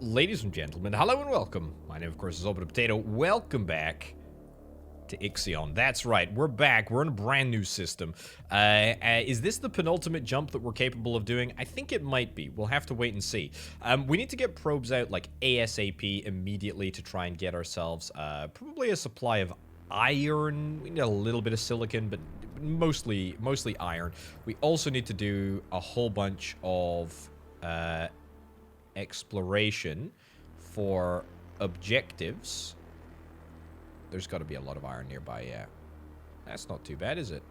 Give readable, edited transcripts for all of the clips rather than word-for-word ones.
Ladies and gentlemen, hello and welcome. My name, of course, is Open Potato. Welcome back to Ixion. That's right, we're back. We're in a brand new system. Is this the penultimate jump that we're capable of doing? I think it might be. We'll have to wait and see. We need to get probes out, like, ASAP immediately to try and get ourselves probably a supply of iron. We need a little bit of silicon, but mostly iron. We also need to do a whole bunch of exploration for objectives. There's got to be a lot of iron nearby, yeah. That's not too bad, is it?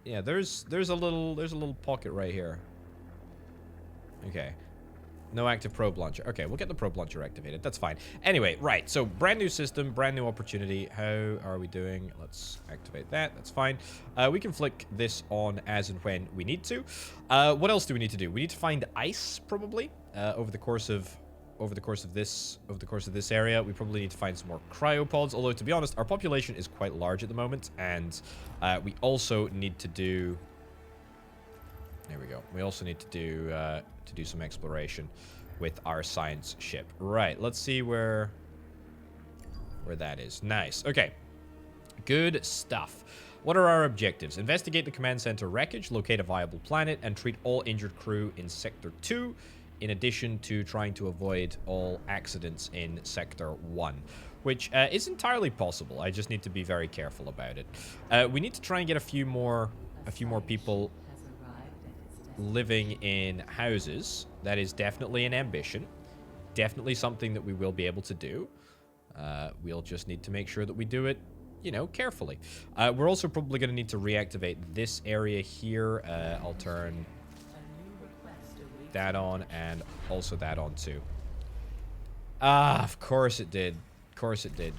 Yeah, there's a little pocket right here. Okay. No active probe launcher. Okay, we'll get the probe launcher activated. That's fine. Anyway, right. So, brand new system, brand new opportunity. How are we doing? Let's activate that. That's fine. We can flick this on as and when we need to. What else do we need to do? We need to find ice, probably, over the course of this area. We probably need to find some more cryopods. Although, to be honest, our population is quite large at the moment, and we also need to do. There we go. We also need to do some exploration with our science ship. Right. Let's see where that is. Nice. Okay. Good stuff. What are our objectives? Investigate the command center wreckage, locate a viable planet, and treat all injured crew in Sector 2, in addition to trying to avoid all accidents in Sector 1, which is entirely possible. I just need to be very careful about it. We need to try and get a few more people living in houses. That is definitely an ambition. Definitely something that we will be able to do. We'll just need to make sure that we do it, you know, carefully. We're also probably going to need to reactivate this area here. I'll turn that on and also that on too. Ah, of course it did. Of course it did.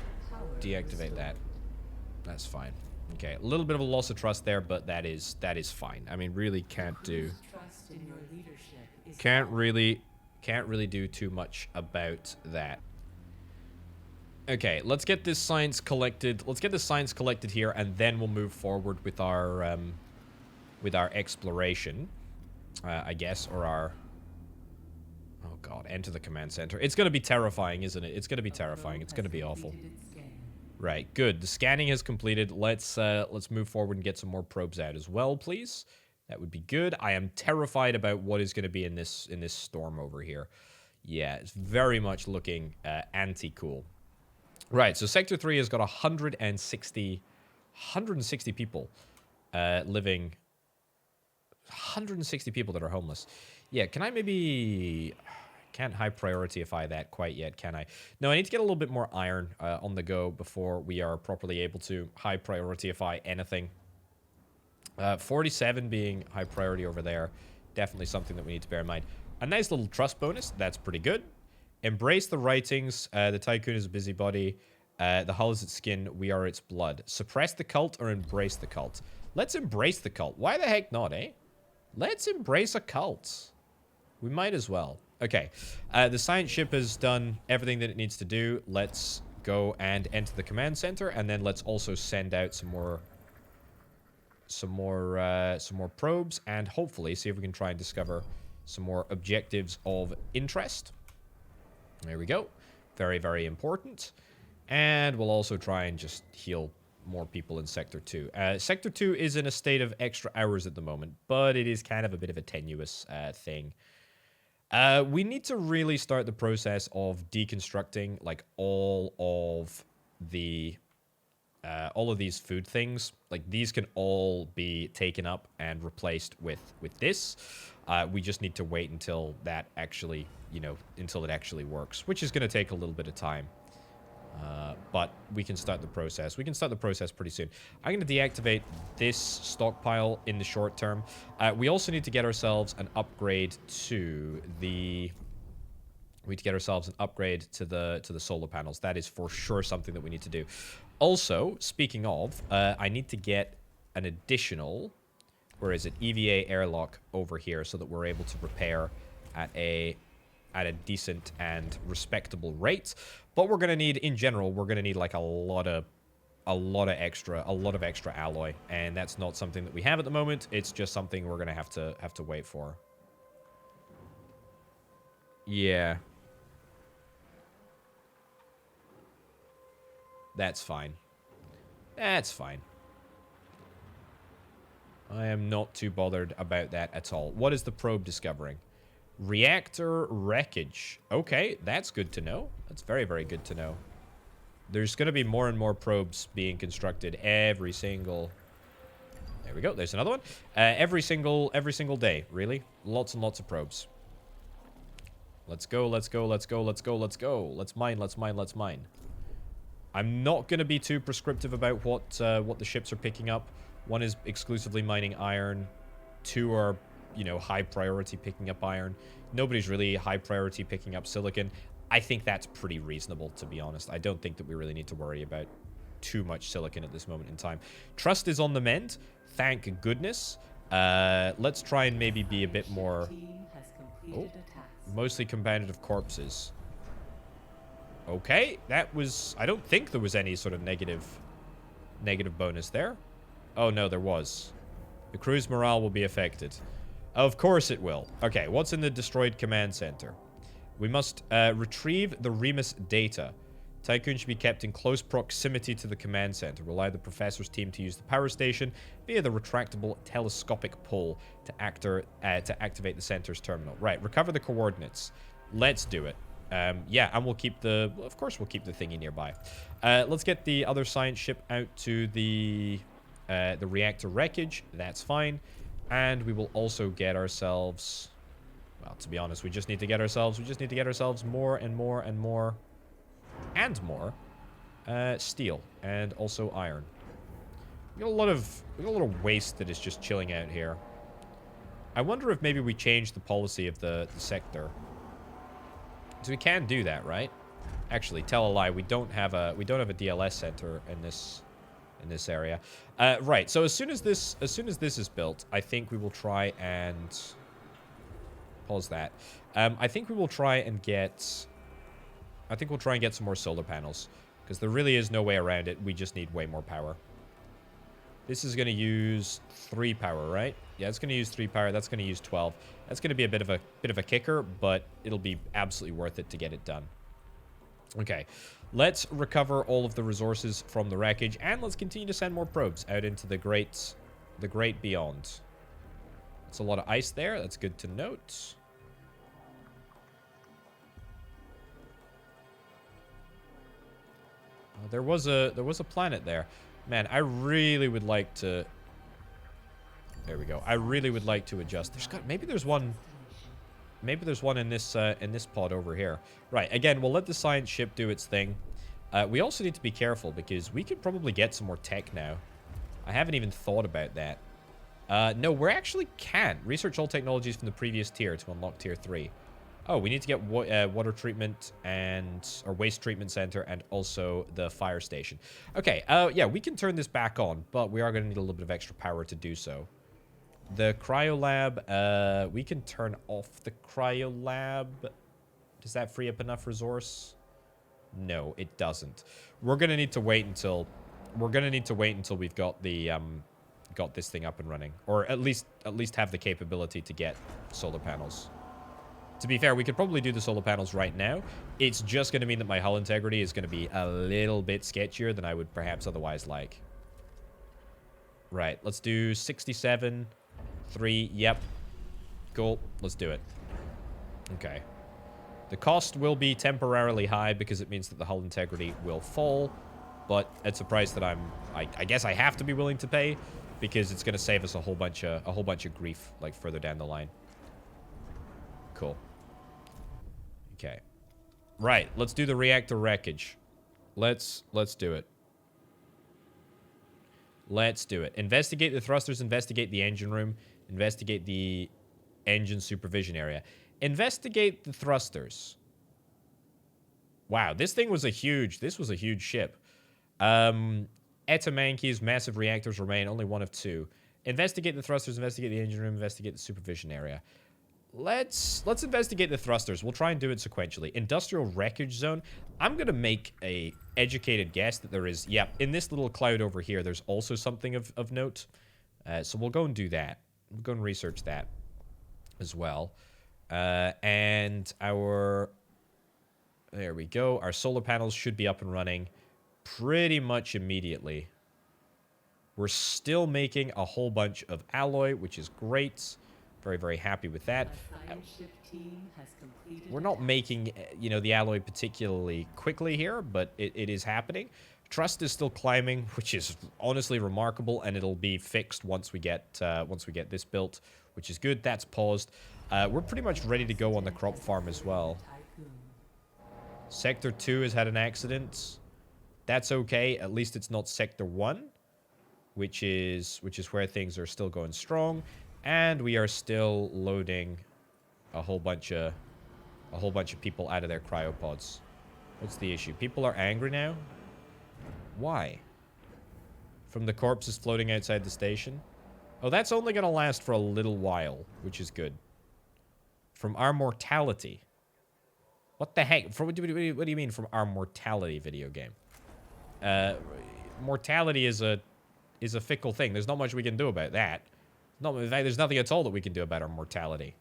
Deactivate that. That's fine. Okay, a little bit of a loss of trust there, but that is fine. I mean, really can't really do too much about that. Okay, let's get this science collected. Let's get this science collected here, and then we'll move forward with our exploration, I guess, or our. Oh God, enter the command center. It's gonna be terrifying, isn't it? It's gonna be terrifying. It's gonna be awful. Right, good. The scanning is completed. Let's move forward and get some more probes out as well, please. That would be good. I am terrified about what is going to be in this storm over here. Yeah, it's very much looking anti-cool. Right, so Sector 3 has got 160 people living. 160 people that are homeless. Yeah, can I maybe. Can't high priorityify that quite yet, can I? No, I need to get a little bit more iron on the go before we are properly able to high priorityify anything. 47 being high priority over there. Definitely something that we need to bear in mind. A nice little trust bonus. That's pretty good. Embrace the writings. The Tiqqun is a busybody. The hull is its skin. We are its blood. Suppress the cult or embrace the cult? Let's embrace the cult. Why the heck not, eh? Let's embrace a cult. We might as well. Okay, the science ship has done everything that it needs to do. Let's go and enter the command center, and then let's also send out some more probes, and hopefully see if we can try and discover some more objectives of interest. There we go. Very, very important. And we'll also try and just heal more people in Sector 2. Sector 2 is in a state of extra hours at the moment, but it is kind of a bit of a tenuous thing. We need to really start the process of deconstructing, like, all of these food things. Like, these can all be taken up and replaced with this. We just need to wait until that actually, until it actually works, which is going to take a little bit of time. But we can start the process. We can start the process pretty soon. I'm going to deactivate this stockpile in the short term. We also need to get ourselves an upgrade to the... We need to get ourselves an upgrade to the solar panels. That is for sure something that we need to do. Also, speaking of, I need to get an additional... Where is it? EVA airlock over here so that we're able to repair at a decent and respectable rate. But we're gonna need, in general, we're gonna need like a lot of extra alloy, and that's not something that we have at the moment. It's just something we're gonna have to wait for. Yeah. That's fine. That's fine. I am not too bothered about that at all. What is the probe discovering? Reactor wreckage. Okay, that's good to know. That's very, very good to know. There's going to be more and more probes being constructed every single... There we go. There's another one. Every single day, really. Lots and lots of probes. Let's go, let's go, let's go, let's go, let's go. Let's mine, let's mine, let's mine. I'm not going to be too prescriptive about what the ships are picking up. One is exclusively mining iron. Two are, you know, high priority picking up iron. Nobody's really high priority picking up silicon. I think that's pretty reasonable, to be honest. I don't think that we really need to worry about too much silicon at this moment in time. Trust is on the mend. Thank goodness. Let's try and maybe be a bit more... Oh, mostly compounded of corpses. Okay, that was... I don't think there was any sort of negative bonus there. Oh, no, there was. The crew's morale will be affected. Of course it will. Okay, what's in the destroyed command center? We must retrieve the Remus data. Tiqqun should be kept in close proximity to the command center. We'll allow the professor's team to use the power station via the retractable telescopic pole to activate the center's terminal. Right, recover the coordinates. Let's do it. Yeah, and we'll keep the... Of course we'll keep the thingy nearby. Let's get the other science ship out to the reactor wreckage. That's fine. And we will also get ourselves... Well, to be honest, we just need to get ourselves more and more and more and more steel and also iron. We got a lot of waste that is just chilling out here. I wonder if maybe we change the policy of the sector. So we can do that, right? Actually, tell a lie. We don't have a DLS center in this area. Right. So as soon as this is built, I think we will try and pause that. I think we will try and get... I think we'll try and get some more solar panels. Because there really is no way around it. We just need way more power. This is going to use 3 power, right? Yeah, it's going to use 3 power. That's going to use 12. That's going to be a bit of a kicker, but it'll be absolutely worth it to get it done. Okay. Let's recover all of the resources from the wreckage, and let's continue to send more probes out into the great beyond. It's a lot of ice there. That's good to note. There was a planet there. Man, I really would like to... There we go. I really would like to adjust. Maybe there's one in this pod over here. Right. Again, we'll let the science ship do its thing. We also need to be careful because we could probably get some more tech now. I haven't even thought about that. No, we actually can't. Research all technologies from the previous tier to unlock tier 3. Oh, we need to get water treatment or waste treatment center and also the fire station. Okay, yeah, we can turn this back on, but we are going to need a little bit of extra power to do so. The cryolab, we can turn off the cryolab. Does that free up enough resource? No, it doesn't. We're going to need to wait until we've got the got this thing up and running, or at least have the capability to get solar panels. To be fair, we could probably do the solar panels right now. It's just going to mean that my hull integrity is going to be a little bit sketchier than I would perhaps otherwise like. Right, let's do 67, 3, yep. Cool, let's do it. Okay. The cost will be temporarily high because it means that the hull integrity will fall, but it's a price that I guess I have to be willing to pay because it's going to save us a whole bunch of grief like further down the line. Cool. Okay. Right, let's do the reactor wreckage. Let's do it. Let's do it. Investigate the thrusters, investigate the engine room, investigate the engine supervision area. Investigate the thrusters. Wow, this was a huge ship. Etamanki's massive reactors remain only one of 2. Investigate the thrusters, investigate the engine room, investigate the supervision area. Let's investigate the thrusters. We'll try and do it sequentially. Industrial wreckage zone. I'm going to make a educated guess that there is... Yep, in this little cloud over here, there's also something of note. So we'll go and do that. We'll go and research that as well. And our... There we go. Our solar panels should be up and running pretty much immediately. We're still making a whole bunch of alloy, which is great. Very, very happy with that. We're not making, you know, the alloy particularly quickly here, but it is happening. Trust is still climbing, which is honestly remarkable, and it'll be fixed once we get this built, which is good. That's paused. We're pretty much ready to go on the crop farm as well. Sector 2 has had an accident. That's okay. At least it's not Sector 1, which is where things are still going strong, and we are still loading a whole bunch of people out of their cryopods. What's the issue? People are angry now? Why? From the corpses floating outside the station? Oh, that's only going to last for a little while, which is good. From our mortality. What the heck? What do you mean from our mortality video game? Mortality is a fickle thing. There's not much we can do about that. In fact, there's nothing at all that we can do about our mortality.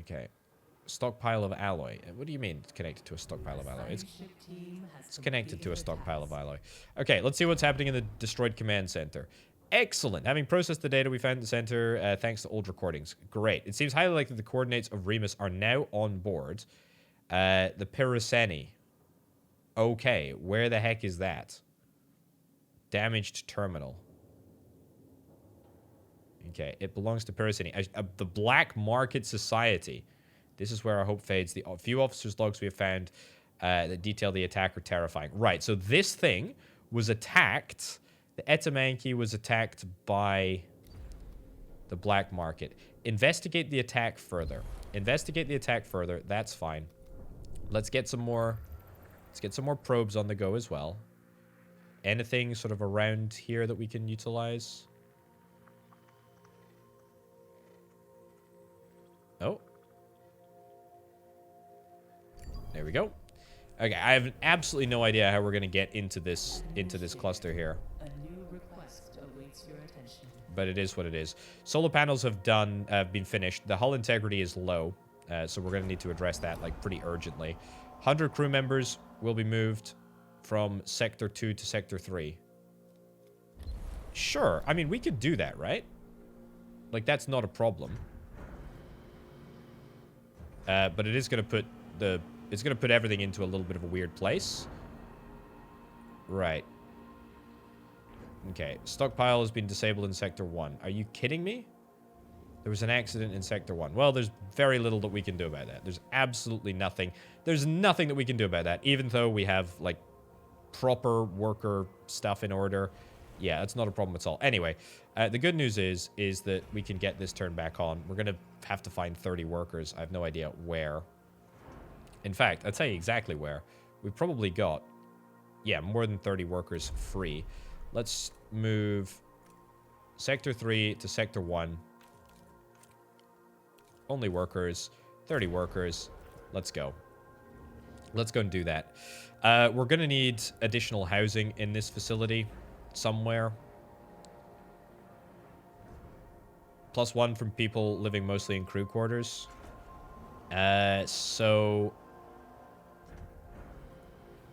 Okay. Stockpile of alloy. What do you mean it's connected to a stockpile of alloy? It's connected to a stockpile of alloy. Okay, let's see what's happening in the destroyed command center. Excellent. Having processed the data we found in the center, thanks to old recordings. Great. It seems highly likely the coordinates of Remus are now on board. The Piraceni. Okay, where the heck is that? Damaged terminal. Okay, it belongs to Piraceni. The Black Market Society. This is where our hope fades. The few officers' logs we have found that detail the attack are terrifying. Right, so this thing was attacked. The Etamanki was attacked by the Black Market. Investigate the attack further. Investigate the attack further. That's fine. Let's get some more. Let's get some more probes on the go as well. Anything sort of around here that we can utilize? Oh. There we go. Okay, I have absolutely no idea how we're going to get into this cluster here. A new request awaits your attention. But it is what it is. Solar panels have been finished. The hull integrity is low, so we're going to need to address that like pretty urgently. 100 crew members will be moved from Sector 2 to Sector 3. Sure. I mean, we could do that, right? Like, that's not a problem. But it is going to put it's going to put everything into a little bit of a weird place. Right. Okay. Stockpile has been disabled in Sector 1. Are you kidding me? There was an accident in Sector 1. Well, there's very little that we can do about that. There's absolutely nothing. There's nothing that we can do about that, even though we have, like, proper worker stuff in order. Yeah, that's not a problem at all. Anyway, the good news is that we can get this turned back on. We're going to have to find 30 workers. I have no idea where. In fact, I'll tell you exactly where. We've probably got, yeah, more than 30 workers free. Let's move Sector 3 to Sector 1. Only workers. 30 workers. Let's go. Let's go and do that. We're going to need additional housing in this facility somewhere. +1 from people living mostly in crew quarters. So...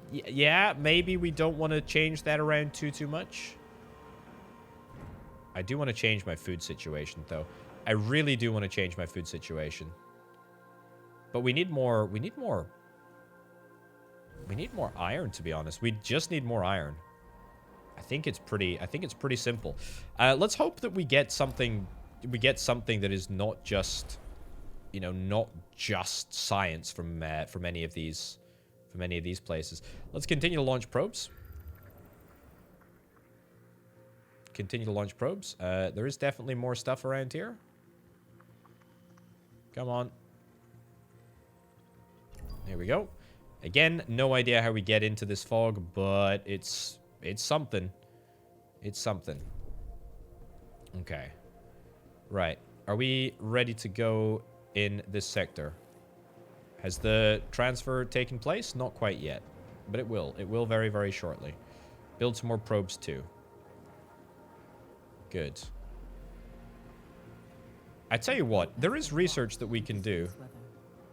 yeah, maybe we don't want to change that around too much. I do want to change my food situation, though. I really do want to change my food situation. But we need more... We need more iron, to be honest. We just need more iron. I think it's pretty simple. Let's hope that we get something that is not just, you know, not just science from any of these places. Let's continue to launch probes. There is definitely more stuff around here. Come on. There we go. Again, no idea how we get into this fog, but it's something. It's something. Okay. Right. Are we ready to go in this sector? Has the transfer taken place? Not quite yet. But it will. It will very, very shortly. Build some more probes too. Good. I tell you what, there is research that we can do.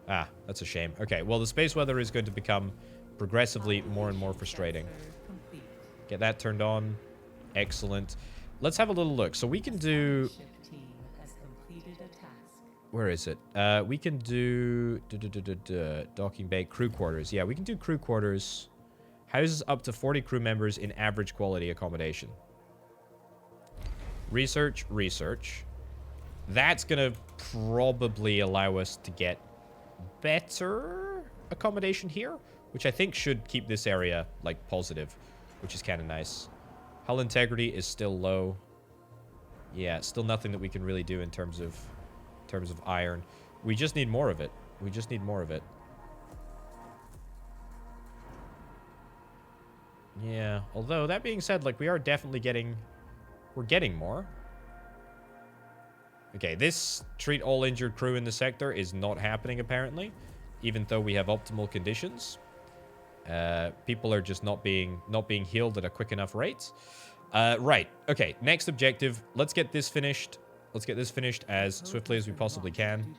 Ah, that's a shame. Okay, well, the space weather is going to become progressively more and more frustrating. Get that turned on. Excellent. Let's have a little look. So we can do... Where is it? We can do... Docking bay, crew quarters. Yeah, we can do crew quarters. Houses up to 40 crew members in average quality accommodation. Research, research. That's going to probably allow us to get better accommodation here, which I think should keep this area, like, positive, which is kind of nice. Hull integrity is still low. Yeah, still nothing that we can really do in terms of iron. We just need more of it. We just need more of it. Yeah, although, that being said, like, we are definitely getting... We're getting more. Okay, this treat all injured crew in the sector is not happening, apparently. Even though we have optimal conditions. People are just not being healed at a quick enough rate. Right, okay, next objective. Let's get this finished. Let's get this finished as swiftly as we possibly can.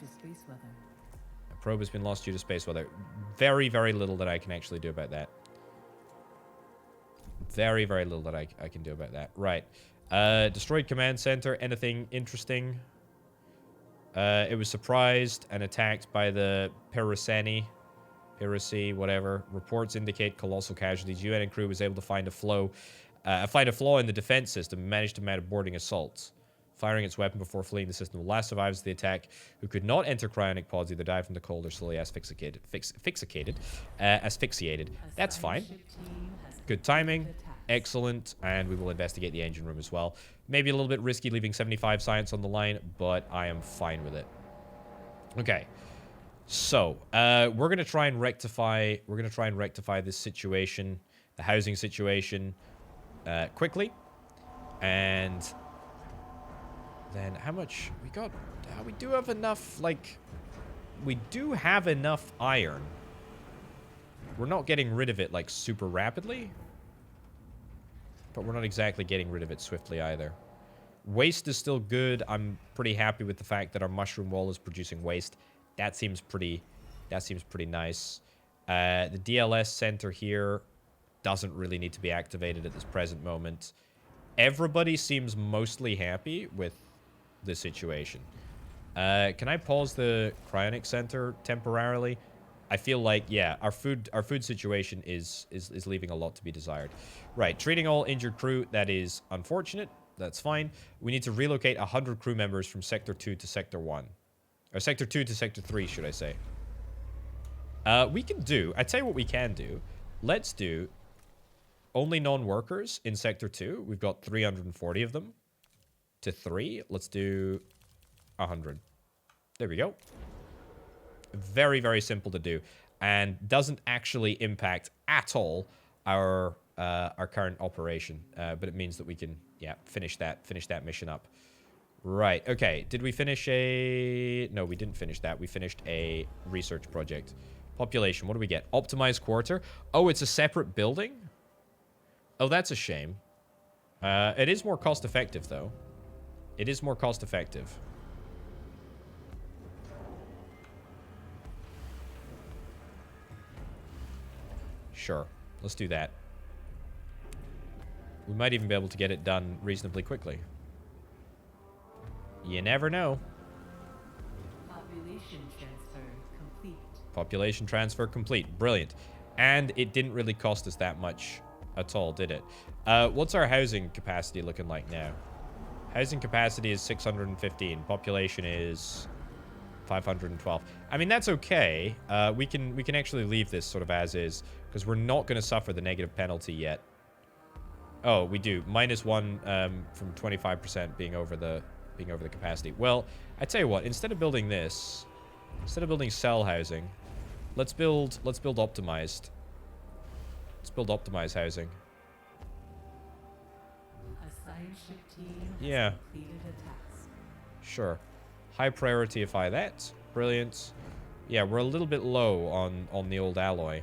A probe has been lost due to space weather. Very, very little that I can actually do about that. Very, very little that I can do about that. Right. Destroyed command center. Anything interesting? It was surprised and attacked by the Piracy, whatever. Reports indicate colossal casualties. UN and crew was able to find a flaw in the defense system and managed to mount a boarding assault. Firing its weapon before fleeing the system. The last survivors of the attack who could not enter cryonic pods either died from the cold or slowly asphyxiated. Asphyxiated. That's fine. Good timing. Excellent. And we will investigate the engine room as well. Maybe a little bit risky leaving 75 science on the line, but I am fine with it. Okay. So, we're going to try and rectify this situation, the housing situation, quickly. And then how much we got? We do have enough, like, we do have enough iron. We're not getting rid of it, like, super rapidly. But we're not exactly getting rid of it swiftly either. Waste is still good. I'm pretty happy with the fact that our mushroom wall is producing waste. That seems pretty nice. The DLS center here doesn't really need to be activated at this present moment. Everybody seems mostly happy with the situation. Can I pause the cryonic center temporarily? I feel like, yeah, our food situation is leaving a lot to be desired. Right, treating all injured crew, that is unfortunate. That's fine. We need to relocate 100 crew members from Sector 2 to Sector 1. Or Sector 2 to Sector 3, should I say. We can do, I tell you what we can do. Let's do only non-workers in Sector 2. We've got 340 of them. To 3, let's do 100. There we go. Very, very simple to do. And doesn't actually impact at all our current operation. But it means that we can, yeah, finish that mission up. Right, okay. Did we finish a... No, we didn't finish that. We finished a research project. Population, what do we get? Optimized quarter. Oh, it's a separate building? Oh, that's a shame. It is more cost-effective, though. It is more cost-effective. Sure. Let's do that. We might even be able to get it done reasonably quickly. You never know. Population transfer complete. Population transfer complete. Brilliant. And it didn't really cost us that much at all, did it? What's our housing capacity looking like now? Housing capacity is 615. Population is 512. I mean, that's okay. We can actually leave this sort of as is, because we're not going to suffer the negative penalty yet. Oh, we do. -1 from 25% being over the capacity. Well, I tell you what. Instead of building this, instead of building cell housing, let's build optimized. Let's build optimized housing. Yeah. Sure. High priorityify that. Brilliant. Yeah, we're a little bit low on the old alloy.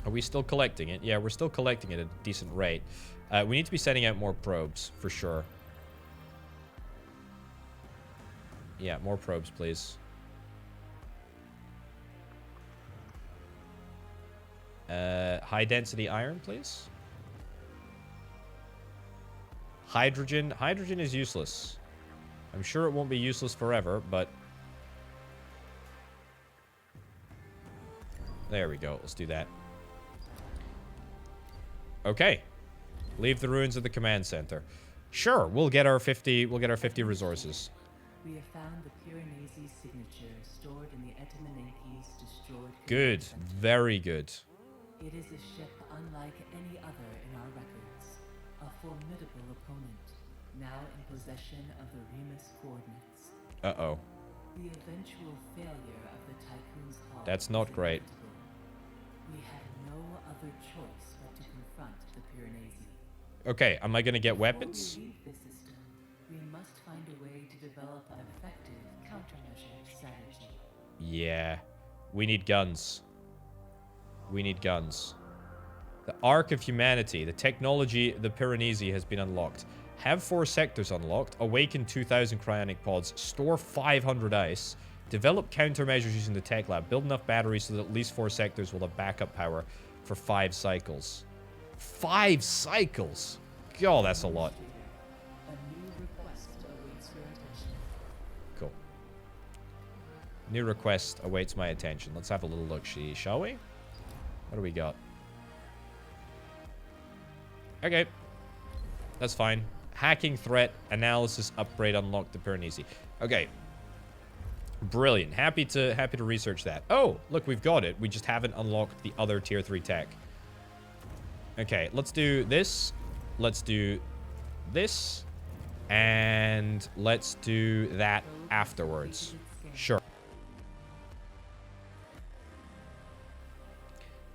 Are we still collecting it? Yeah, we're still collecting it at a decent rate. We need to be sending out more probes, for sure. Yeah, more probes, please. High density iron, please. Hydrogen. Hydrogen is useless. I'm sure it won't be useless forever, but... There we go. Let's do that. Okay. Leave the ruins of the command center. Sure, we'll get our 50 resources. We have found the Piranesi signature stored in the Etamanenki's destroyed Good. command center. Very good. It is a ship unlike any other in our records. A formidable opponent, now in possession of the Remus coordinates. Uh-oh. The eventual failure of the Tiqqun's hull That's not is great. inevitable. We have no other choice but to confront the Piranesi. Okay, am I gonna get Before weapons? we leave the system, we must find a way to develop an effective countermeasure strategy. Yeah. We need guns. We need guns. The Arc of Humanity. The technology, the Piranesi, has been unlocked. Have 4 sectors unlocked. Awaken 2,000 cryonic pods. Store 500 ice. Develop countermeasures using the tech lab. Build enough batteries so that at least 4 sectors will have backup power for 5 cycles. 5 cycles? God, that's a lot. A new request awaits your attention. Cool. New request awaits my attention. Let's have a little look, shall we? What do we got? Okay. That's fine. Hacking threat, analysis, upgrade, unlock the Piranesi. Okay. Brilliant. Happy to research that. Oh, look, we've got it. We just haven't unlocked the other tier 3 tech. Okay, let's do this. Let's do this. And let's do that afterwards. Sure.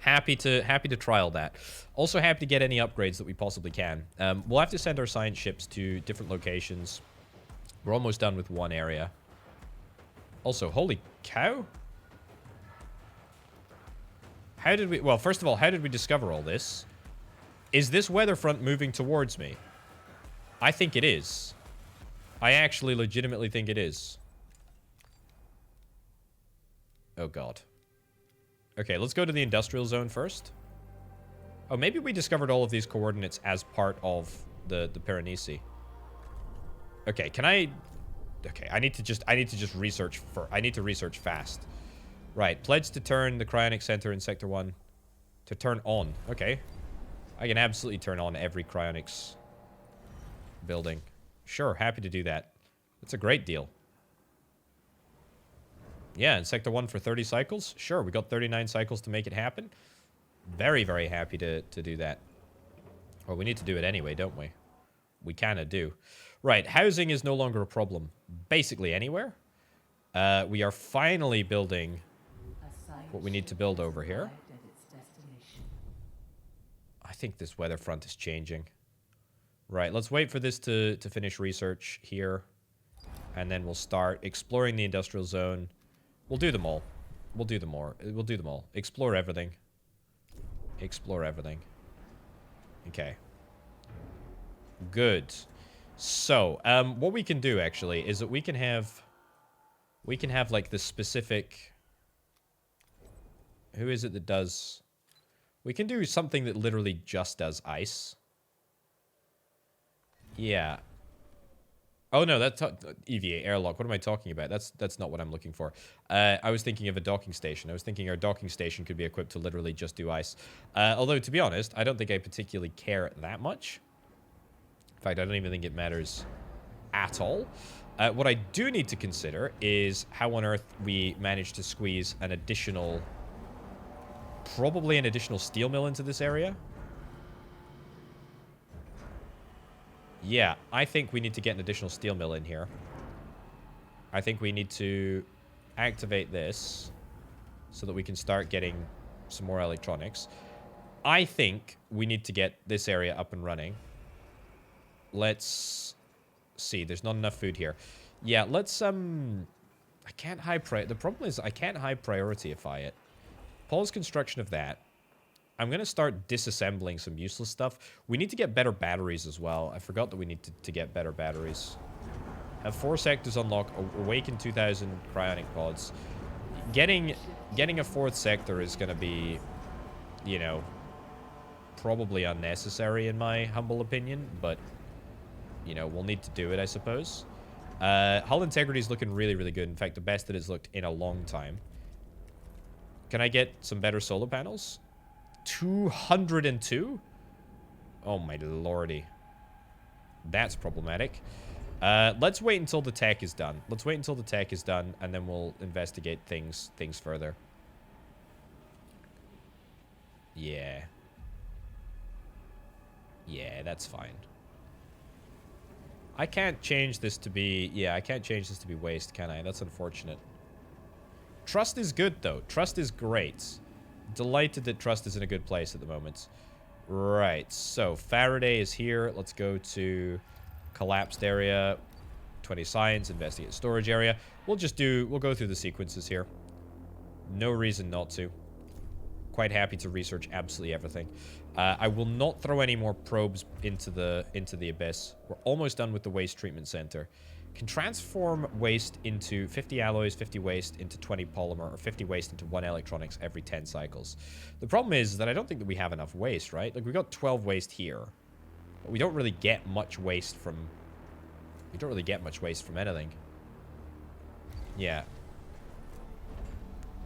Happy to trial that. Also happy to get any upgrades that we possibly can. We'll have to send our science ships to different locations. We're almost done with one area. Also, holy cow. How did we... Well, first of all, how did we discover all this? Is this weather front moving towards me? I think it is. I actually legitimately think it is. Oh, God. Okay, let's go to the industrial zone first. Oh, maybe we discovered all of these coordinates as part of the Piranesi. Okay, can I... Okay, I need to just research I need to research fast. Right, pledge to turn the cryonic center in Sector 1 to turn on. Okay. I can absolutely turn on every cryonics building. Sure, happy to do that. That's a great deal. Yeah, in Sector 1 for 30 cycles? Sure, we got 39 cycles to make it happen. Very, very happy to do that. Well, we need to do it anyway, don't we? We kind of do. Right, housing is no longer a problem. Basically anywhere. We are finally building what we need to build over here. I think this weather front is changing. Right, let's wait for this to finish research here. And then we'll start exploring the industrial zone. We'll do them all. We'll do them all. We'll do them all. Explore everything. Explore everything. Okay. Good. So, what we can do, actually, is that we can have... We can have, like, the specific... Who is it that does... We can do something that literally just does ice. Yeah. Oh, no, that's... EVA, airlock. What am I talking about? That's not what I'm looking for. I was thinking of a docking station. I was thinking our docking station could be equipped to literally just do ice. Although, to be honest, I don't think I particularly care that much. In fact, I don't even think it matters at all. What I do need to consider is how on earth we manage to squeeze an additional... Probably an additional steel mill into this area. Yeah, I think we need to get an additional steel mill in here. I think we need to activate this so that we can start getting some more electronics. I think we need to get this area up and running. Let's see. There's not enough food here. Yeah, let's, I can't the problem is I can't high priorityify it. Pause construction of that. I'm going to start disassembling some useless stuff. We need to get better batteries as well. I forgot that we need to get better batteries. Have 4 sectors unlock. Awaken 2,000 cryonic pods. Getting a 4th sector is going to be, you know, probably unnecessary in my humble opinion, but, you know, we'll need to do it, I suppose. Hull integrity is looking really, really good. In fact, the best that it's looked in a long time. Can I get some better solar panels? 202? Oh my lordy. That's problematic. Let's wait until the tech is done. Let's wait until the tech is done, and then we'll investigate things further. Yeah. Yeah, that's fine. I can't change this to be... Yeah, I can't change this to be waste, can I? That's unfortunate. Trust is good, though. Trust is great. Delighted that trust is in a good place at the moment. Right, so Faraday is here. Let's go to collapsed area. 20 science, investigate storage area. We'll go through the sequences here. No reason not to. Quite happy to research absolutely everything. I will not throw any more probes into the abyss. We're almost done with the waste treatment center. Can transform waste into 50 alloys, 50 waste into 20 polymer, or 50 waste into 1 electronics every 10 cycles. The problem is that I don't think that we have enough waste, right? Like, we got 12 waste here. But we don't really get much waste from... We don't really get much waste from anything. Yeah.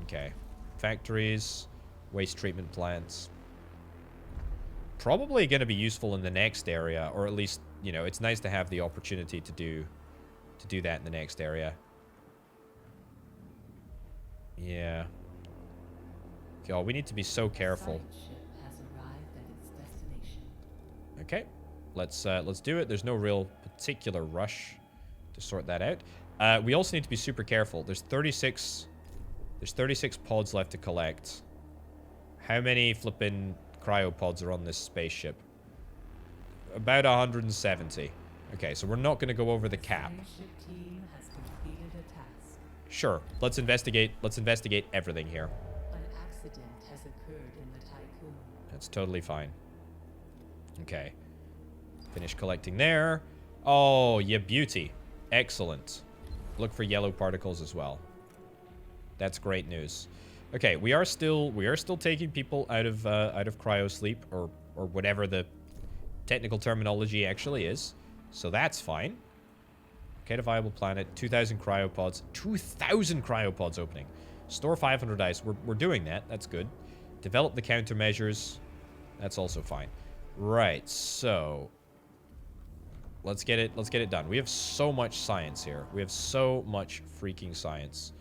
Okay. Factories, waste treatment plants. Probably going to be useful in the next area, or at least, you know, it's nice to have the opportunity to do that in the next area. Yeah. God, we need to be so careful. Okay. Let's do it. There's no real particular rush to sort that out. We also need to be super careful. There's 36 pods left to collect. How many flippin' cryopods are on this spaceship? About 170. Okay, so we're not going to go over the cap. Sure, let's investigate everything here. An accident has occurred in the Tiqqun. That's totally fine. Okay. Finish collecting there. Oh, yeah, beauty. Excellent. Look for yellow particles as well. That's great news. Okay, we are still taking people out of cryo sleep, or whatever the technical terminology actually is. So that's fine. Okay, a viable planet. 2,000 cryopods. 2,000 cryopods opening. Store 500 ice. We're doing that. That's good. Develop the countermeasures. That's also fine. Right. So let's get it done. We have so much science here. We have so much freaking science.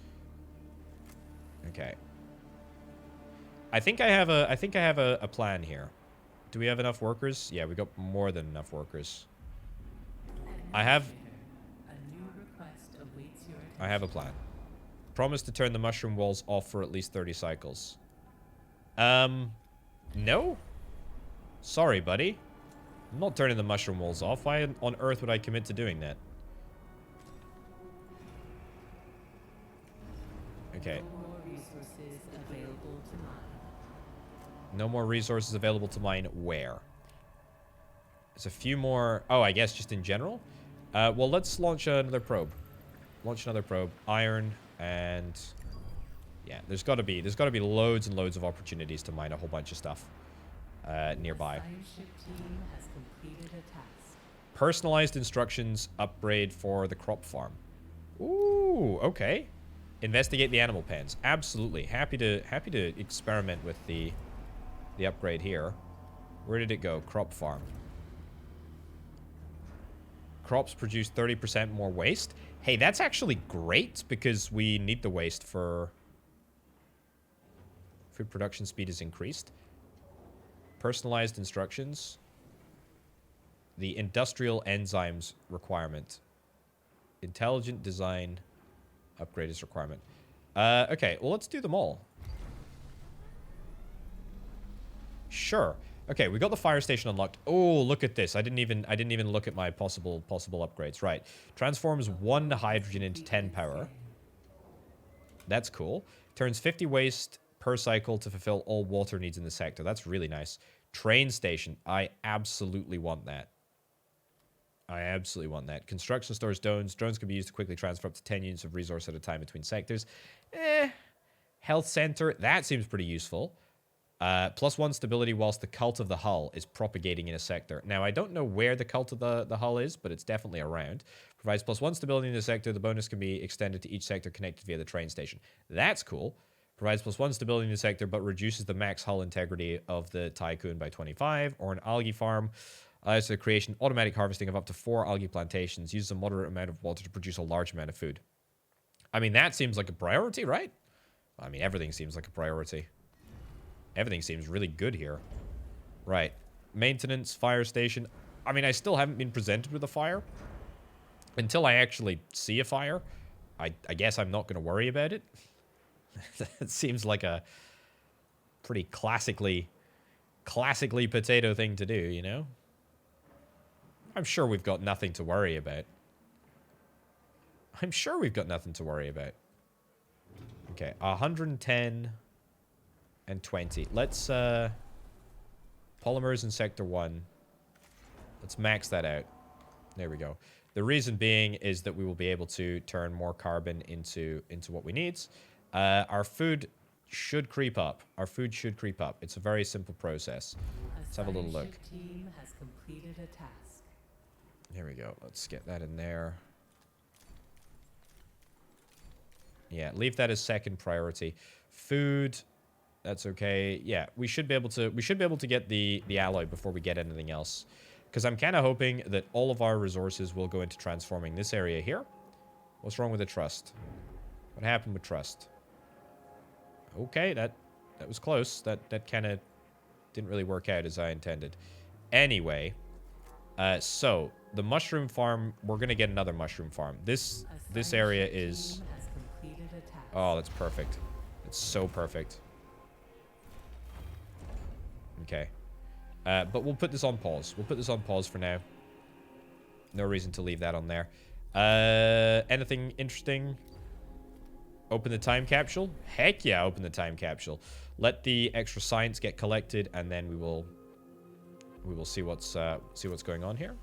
Okay. I think I have a plan here. Do we have enough workers? Yeah, we got more than enough workers. I have a plan. Promise to turn the mushroom walls off for at least 30 cycles. No? Sorry, buddy. I'm not turning the mushroom walls off. Why on earth would I commit to doing that? Okay. No more resources available to mine. Where? There's a few more... Oh, I guess just in general? Well, let's launch another probe. Launch another probe. Iron and... Yeah, there's got to be loads and loads of opportunities to mine a whole bunch of stuff nearby. Personalized instructions upgrade for the crop farm. Ooh, okay. Investigate the animal pens. Absolutely. Happy to experiment with the upgrade here. Where did it go? Crop farm. Crops produce 30% more waste. Hey, that's actually great because we need the waste for... Food production speed is increased. Personalized instructions. The industrial enzymes requirement. Intelligent design upgrade is requirement. Okay, well, let's do them all. Sure. Okay, we got the fire station unlocked. Oh, look at this. I didn't even look at my possible upgrades. Right. Transforms 1 hydrogen into 10 power. That's cool. Turns 50 waste per cycle to fulfill all water needs in the sector. That's really nice. Train station. I absolutely want that. I absolutely want that. Construction stores drones. Drones can be used to quickly transfer up to 10 units of resource at a time between sectors. Health center. That seems pretty useful. +1 stability whilst the cult of the hull is propagating in a sector. Now, I don't know where the cult of the hull is, but it's definitely around. Provides +1 stability in the sector. The bonus can be extended to each sector connected via the train station. That's cool. Provides +1 stability in the sector, but reduces the max hull integrity of the Tiqqun by 25. Or an algae farm. Allows the creation automatic harvesting of up to 4 algae plantations. Uses a moderate amount of water to produce a large amount of food. I mean, that seems like a priority, right? I mean, everything seems like a priority. Everything seems really good here. Right. Maintenance, fire station. I mean, I still haven't been presented with a fire. Until I actually see a fire, I guess I'm not going to worry about it. That seems like a pretty classically potato thing to do, you know? I'm sure we've got nothing to worry about. I'm sure we've got nothing to worry about. Okay, 110 and 20. Let's, polymers in Sector 1. Let's max that out. There we go. The reason being is that we will be able to turn more carbon into what we need. Our food should creep up. Our food should creep up. It's a very simple process. Let's have a little look. Team has completed a task. Here we go. Let's get that in there. Yeah, leave that as second priority. Food, that's okay. Yeah, we should be able to get the alloy before we get anything else. Because I'm kind of hoping that all of our resources will go into transforming this area here. What's wrong with the trust? What happened with trust? Okay, that was close. That kind of didn't really work out as I intended. Anyway, so the mushroom farm, we're gonna get another mushroom farm. This area is, oh, that's perfect. It's so perfect. Okay, but we'll put this on pause. We'll put this on pause for now. No reason to leave that on there. Anything interesting? Open the time capsule? Heck yeah, open the time capsule. Let the extra science get collected, and then we will see what's going on here.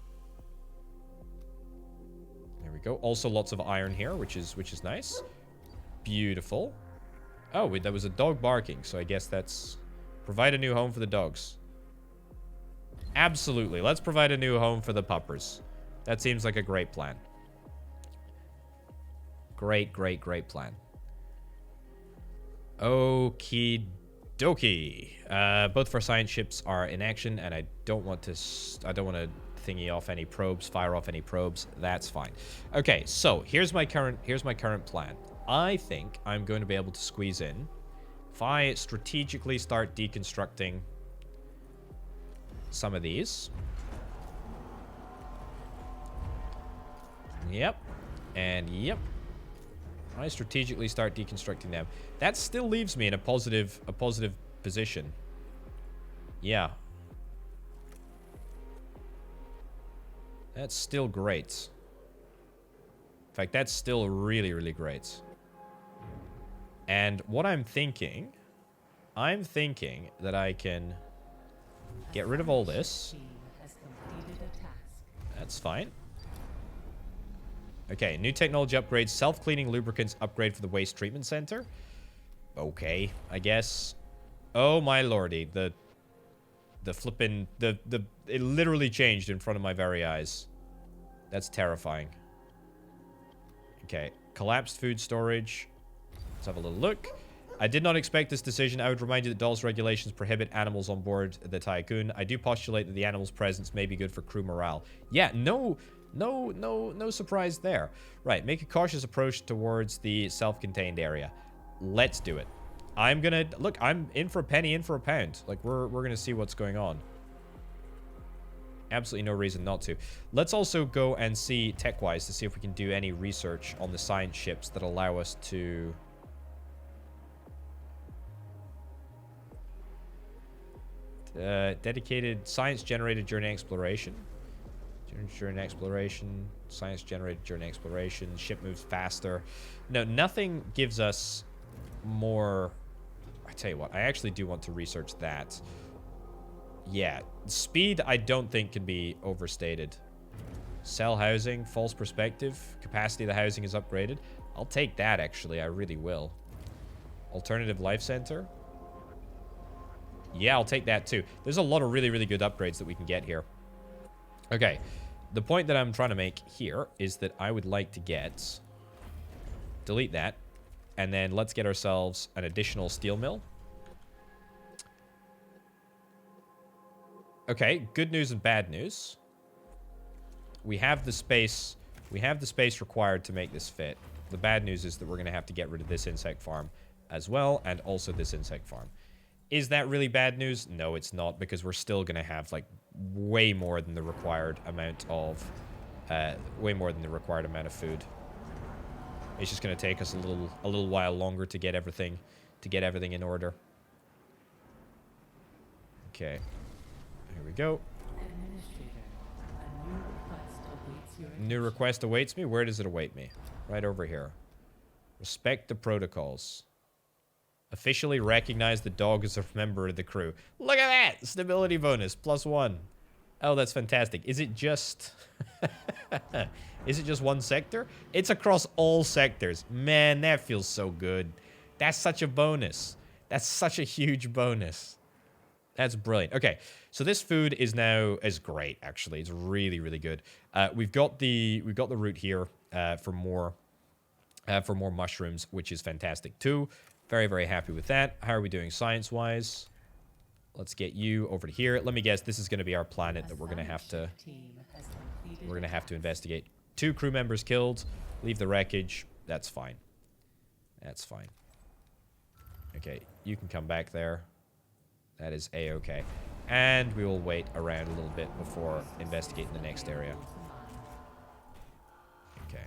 There we go. Also lots of iron here, which is nice. Beautiful. Oh, wait, there was a dog barking, so I guess that's provide a new home for the dogs. Absolutely. Let's provide a new home for the puppers. That seems like a great plan. Great plan. Okie dokie. Both of our science ships are in action, and I don't want to thingy off any probes, fire off any probes. That's fine. Okay, so here's my current plan. I think I'm going to be able to squeeze in if I strategically start deconstructing some of these. Yep. And yep. I strategically start deconstructing them. That still leaves me in a positive position. Yeah. That's still great. In fact, that's still really, really great. And what I'm thinking that I can get rid of all this. That's fine. Okay, new technology upgrades. Self-cleaning lubricants upgrade for the waste treatment center. Okay, I guess. Oh my lordy, the flippin' it literally changed in front of my very eyes. That's terrifying. Okay, collapsed food storage. Let's have a little look. I did not expect this decision. I would remind you that DOLS regulations prohibit animals on board the Tiqqun. I do postulate that the animal's presence may be good for crew morale. Yeah, no surprise there. Right, make a cautious approach towards the self-contained area. Let's do it. I'm gonna look. I'm in for a penny, in for a pound. Like we're gonna see what's going on. Absolutely no reason not to. Let's also go and see tech-wise to see if we can do any research on the science ships that allow us to. Dedicated science generated during exploration. During exploration, science generated during exploration. Ship moves faster. No, nothing gives us more. I tell you what, I actually do want to research that. Yeah, speed I don't think can be overstated. Cell housing, false perspective, capacity of the housing is upgraded. I'll take that, actually. I really will. Alternative life center. Yeah, I'll take that too. There's a lot of really, really good upgrades that we can get here. Okay. The point that I'm trying to make here is that I would like to get... Delete that. And then let's get ourselves an additional steel mill. Okay, good news and bad news. We have the space. We have the space required to make this fit. The bad news is that we're going to have to get rid of this insect farm as well, and also this insect farm. Is that really bad news? No, it's not, because we're still going to have, like, way more than the required amount of... food. It's just going to take us a little while longer to get everything in order. Okay. Here we go. New request awaits me? Where does it await me? Right over here. Respect the protocols. Officially recognize the dog as a member of the crew. Look at that! Stability bonus, +1. Oh, that's fantastic. Is it just... Is it just one sector? It's across all sectors. Man, that feels so good. That's such a bonus. That's such a huge bonus. That's brilliant. Okay, so this food is great, actually. It's really, really good. We've got the route here for more mushrooms, which is fantastic too. Very, very happy with that. How are we doing science-wise? Let's get you over to here. Let me guess, this is going to be our planet that we're going to have to investigate. 2 crew members killed. Leave the wreckage. That's fine. That's fine. Okay, you can come back there. That is A-okay. And we will wait around a little bit before investigating the next area. Okay.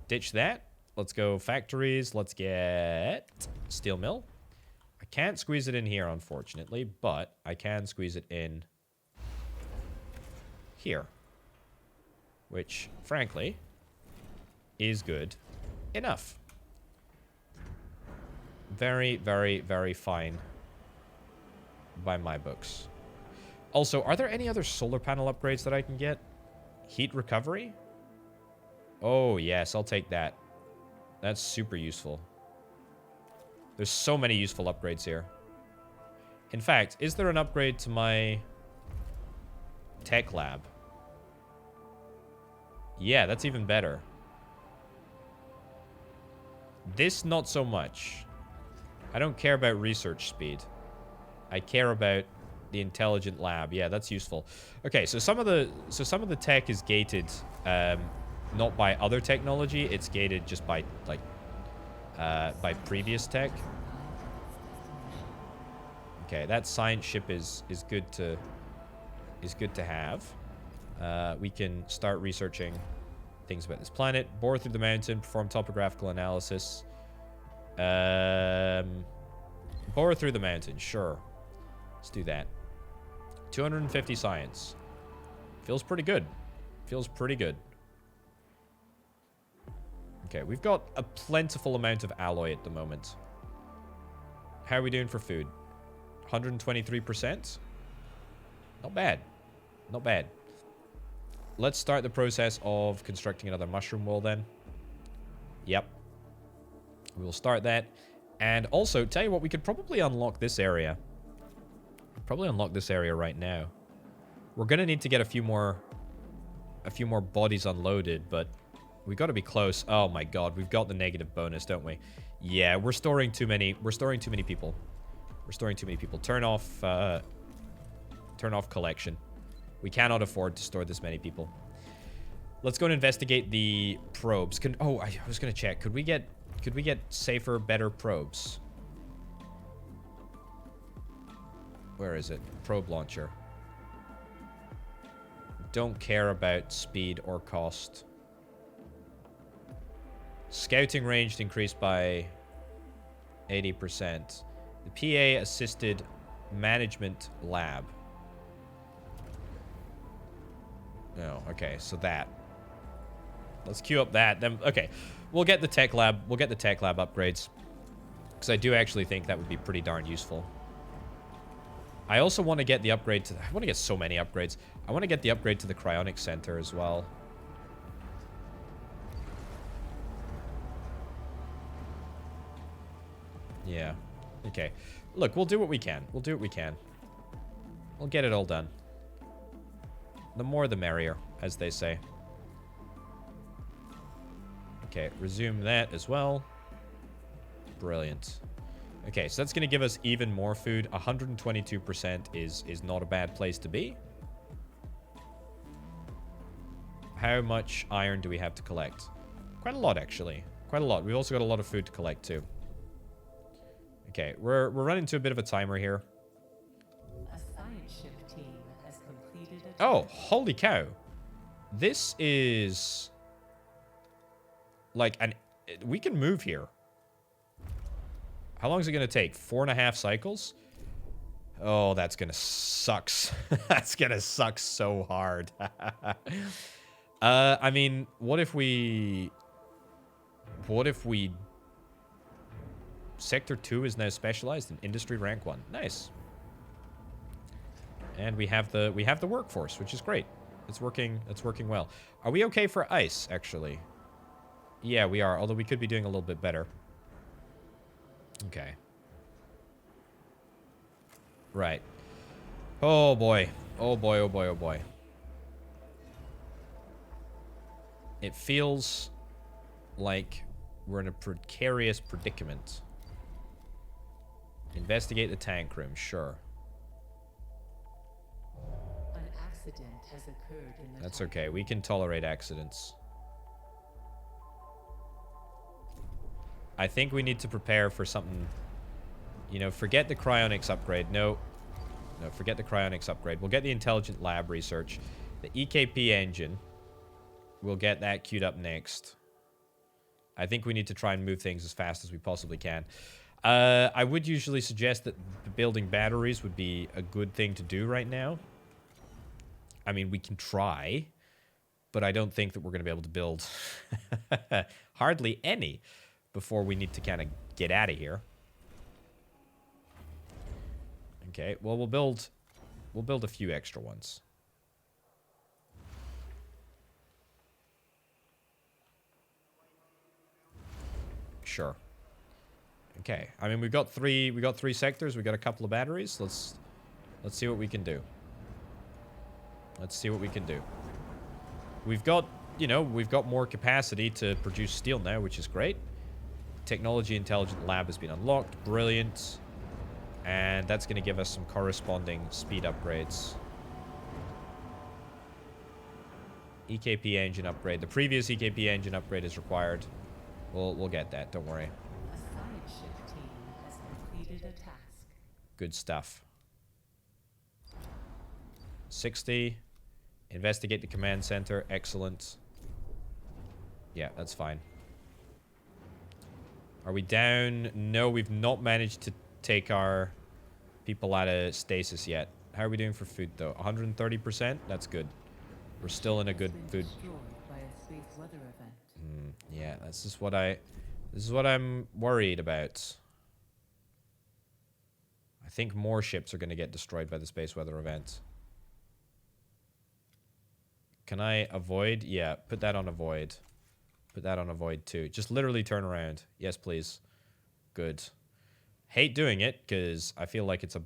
Ditch that. Let's go factories. Let's get steel mill. I can't squeeze it in here, unfortunately, but I can squeeze it in here. Which, frankly, is good enough. Very, very, very fine by my books. Also, are there any other solar panel upgrades that I can get? Heat recovery? Oh, yes, I'll take that. That's super useful. There's so many useful upgrades here. In fact, is there an upgrade to my tech lab? Yeah, that's even better. This, not so much. I don't care about research speed. I care about the intelligent lab. Yeah, that's useful. Okay, so some of the tech is gated, not by other technology. It's gated just by by previous tech. Okay, that science ship is good to have. We can start researching things about this planet. Bore through the mountain. Perform topographical analysis. Bore through the mountain. Sure. Let's do that. 250 science. Feels pretty good. Feels pretty good. Okay, we've got a plentiful amount of alloy at the moment. How are we doing for food? 123%? Not bad. Not bad. Let's start the process of constructing another mushroom wall then. Yep. We will start that. And also, tell you what, we could probably unlock this area. Probably unlock this area right now. We're going to need to get a few more bodies unloaded, but we got to be close. Oh my god, we've got the negative bonus, don't we? Yeah, we're storing too many people. We're storing too many people. Turn off collection. We cannot afford to store this many people. Let's go and investigate the probes. I was going to check. Could we get safer, better probes? Where is it? Probe launcher. Don't care about speed or cost. Scouting range increased by 80%. The PA assisted management lab. Oh, okay, so that. Let's queue up that. Then okay, we'll get the tech lab. We'll get the tech lab upgrades, because I do actually think that would be pretty darn useful. I also want to get the upgrade to... I want to get so many upgrades. I want to get the upgrade to the cryonics center as well. Yeah. Okay. Look, we'll do what we can. We'll do what we can. We'll get it all done. The more the merrier, as they say. Okay, resume that as well. Brilliant. Okay, so that's going to give us even more food. 122% is not a bad place to be. How much iron do we have to collect? Quite a lot, actually. Quite a lot. We've also got a lot of food to collect, too. Okay, we're running to a bit of a timer here. A science ship team has completed a Oh, holy cow. This is... like, we can move here. How long is it going to take? 4.5 cycles? Oh, that's going to suck. That's going to suck so hard. I mean, what if we... Sector 2 is now specialized in industry rank 1. Nice. And we have the workforce, which is great. It's working well. Are we okay for ice, actually? Yeah, we are, although we could be doing a little bit better. Okay. Right. Oh boy. Oh boy, oh boy, oh boy. It feels like we're in a precarious predicament. Investigate the tank room, sure. An accident has occurred in the That's okay. We can tolerate accidents. I think we need to prepare for something. You know, forget the cryonics upgrade. No, forget the cryonics upgrade. We'll get the intelligent lab research. The EKP engine. We'll get that queued up next. I think we need to try and move things as fast as we possibly can. I would usually suggest that building batteries would be a good thing to do right now. I mean, we can try, but I don't think that we're going to be able to build hardly any before we need to kind of get out of here. Okay, well, we'll build a few extra ones. Sure. Okay. I mean, we've got three sectors. We've got a couple of batteries. Let's see what we can do. Let's see what we can do. We've got, you know, we've got more capacity to produce steel now, which is great. Technology Intelligent Lab has been unlocked. Brilliant. And that's going to give us some corresponding speed upgrades. EKP engine upgrade. The previous EKP engine upgrade is required. We'll get that. Don't worry. A science ship team has completed a task. Good stuff. 60. Investigate the command center. Excellent. Yeah, that's fine. Are we down? No, we've not managed to take our people out of stasis yet. How are we doing for food, though? 130%? That's good. We're still in a good food. Destroyed by a space weather event. Yeah, this is what I'm worried about. I think more ships are going to get destroyed by the space weather event. Can I avoid? Yeah, put that on avoid. Put that on avoid too. Just literally turn around. Yes, please. Good. Hate doing it because I feel like it's a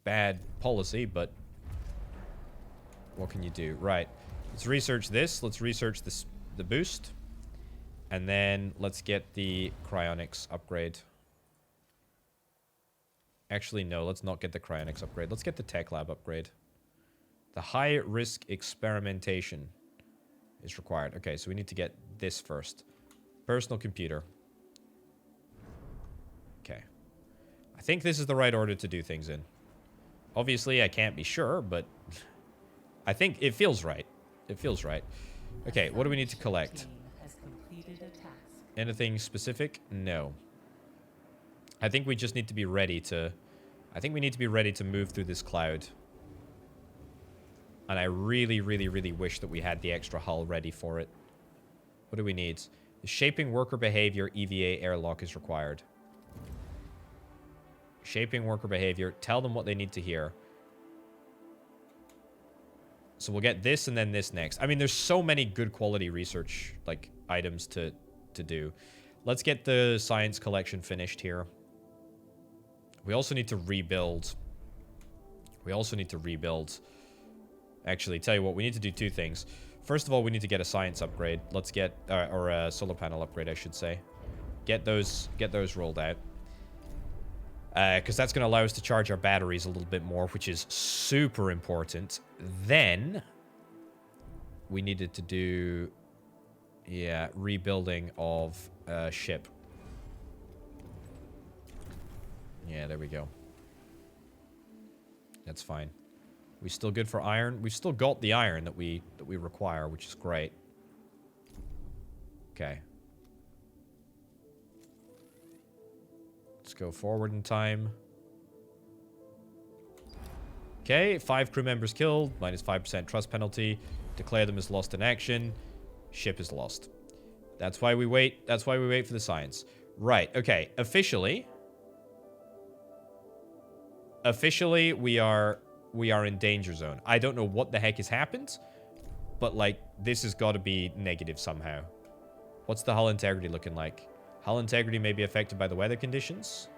bad policy, but what can you do? Right. Let's research this. Let's research this, the boost. And then let's get the cryonics upgrade. Actually, no, let's not get the cryonics upgrade. Let's get the tech lab upgrade. The high-risk experimentation is required. Okay, so we need to get this first. Personal computer. Okay. I think this is the right order to do things in. Obviously, I can't be sure, but I think it feels right. It feels right. Okay, what do we need to collect? Anything specific? No. I think we just need to be ready to... I think we need to be ready to move through this cloud. And I really, really, really wish that we had the extra hull ready for it. What do we need? The shaping worker behavior EVA airlock is required. Shaping worker behavior. Tell them what they need to hear. So we'll get this and then this next. I mean, there's so many good quality research, like, items to do. Let's get the science collection finished here. We also need to rebuild. Actually, tell you what, we need to do two things. First of all, we need to get a science upgrade. Let's get, or a solar panel upgrade, I should say. Get those rolled out. Because that's going to allow us to charge our batteries a little bit more, which is super important. Then, we needed to do, yeah, rebuilding of a ship. Yeah, there we go. That's fine. We still good for iron? We've still got the iron that we require, which is great. Okay. Let's go forward in time. Okay, 5 crew members killed, minus 5% trust penalty. Declare them as lost in action. Ship is lost. That's why we wait. That's why we wait for the science. Right, okay. Officially, we are in danger zone. I don't know what the heck has happened, but, like, this has got to be negative somehow. What's the hull integrity looking like? Hull integrity may be affected by the weather conditions.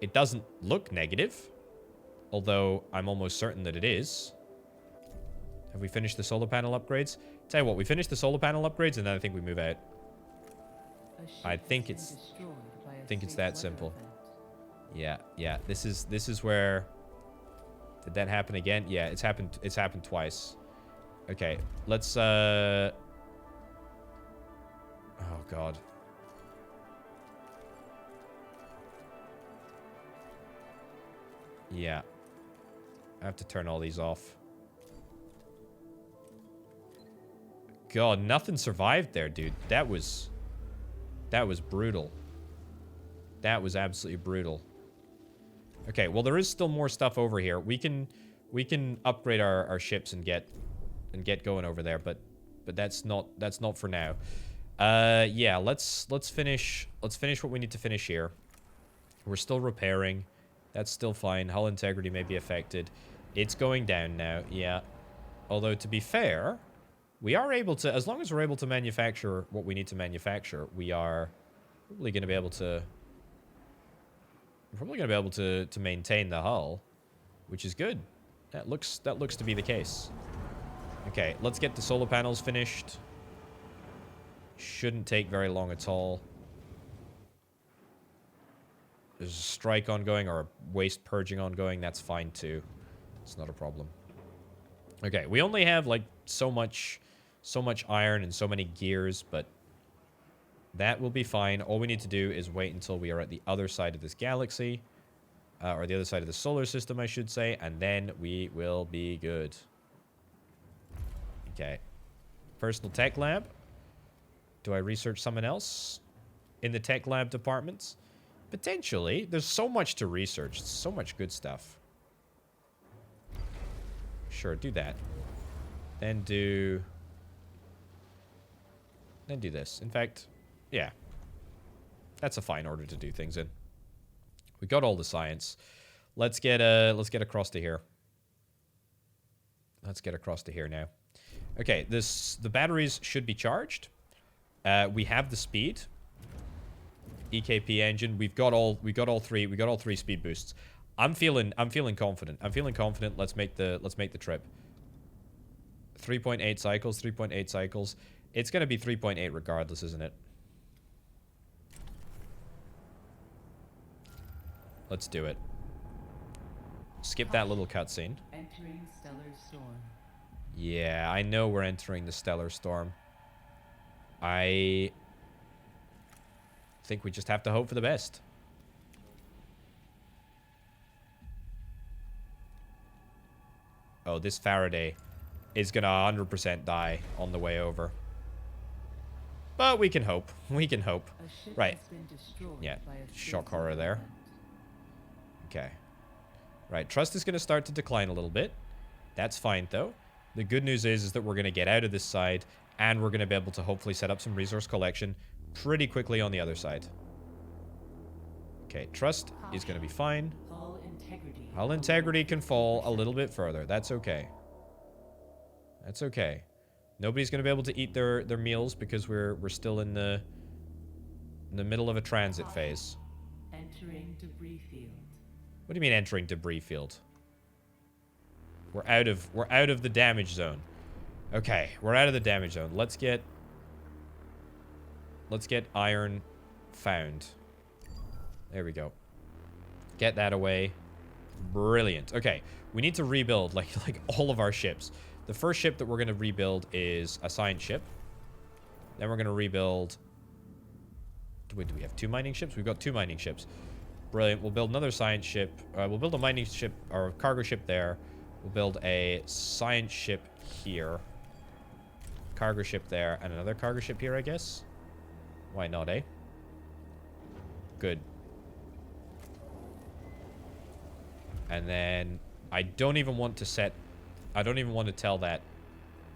It doesn't look negative, although I'm almost certain that it is. Have we finished the solar panel upgrades? Tell you what, we finished the solar panel upgrades, and then I think we move out. I think it's that simple. Yeah. This is where. Did that happen again? Yeah, it's happened twice. Okay, let's oh god. Yeah. I have to turn all these off. God, nothing survived there, dude. That was brutal. That was absolutely brutal. Okay, well, there is still more stuff over here. We can upgrade our ships and get going over there, but that's not for now. Yeah, let's finish what we need to finish here. We're still repairing. That's still fine. Hull integrity may be affected. It's going down now. Yeah. Although, to be fair, we are able to, as long as we're able to manufacture what we need to manufacture, we are probably going to be able to. We're probably going to be able to maintain the hull, which is good. That looks to be the case. Okay, let's get the solar panels finished. Shouldn't take very long at all. There's a strike ongoing or a waste purging ongoing. That's fine too. It's not a problem. Okay, we only have like so much iron and so many gears, but that will be fine. All we need to do is wait until we are at the other side of this galaxy. Or the other side of the solar system, I should say. And then we will be good. Okay. Personal tech lab. Do I research someone else in the tech lab departments? Potentially. There's so much to research. So much good stuff. Sure, do that. Then do this. In fact, yeah. That's a fine order to do things in. We got all the science. Let's get across to here. Let's get across to here now. Okay, the batteries should be charged. We have the speed. EKP engine. We got all three speed boosts. I'm feeling confident. Let's make the trip. 3.8 cycles, 3.8 cycles. It's going to be 3.8 regardless, isn't it? Let's do it. Skip that little cutscene. Entering stellar storm. Yeah, I know we're entering the stellar storm. I think we just have to hope for the best. Oh, this Faraday is gonna 100% die on the way over. But we can hope. We can hope. Right. Yeah, shock horror there. Okay. Right, trust is going to start to decline a little bit. That's fine, though. The good news is that we're going to get out of this side, and we're going to be able to hopefully set up some resource collection pretty quickly on the other side. Okay, trust is going to be fine. Hull integrity can fall a little bit further. That's okay. That's okay. Nobody's going to be able to eat their meals because we're still in the middle of a transit phase. Entering debris field. What do you mean entering debris field? We're out of the damage zone. Okay, we're out of the damage zone. Let's get iron found. There we go. Get that away. Brilliant. Okay, we need to rebuild like all of our ships. The first ship that we're going to rebuild is a science ship. Then we're going to rebuild... Wait, do we have 2 mining ships? We've got 2 mining ships. Brilliant. We'll build another science ship. We'll build a mining ship or cargo ship there. We'll build a science ship here. Cargo ship there. And another cargo ship here, I guess. Why not, eh? Good. And then I don't even want to tell that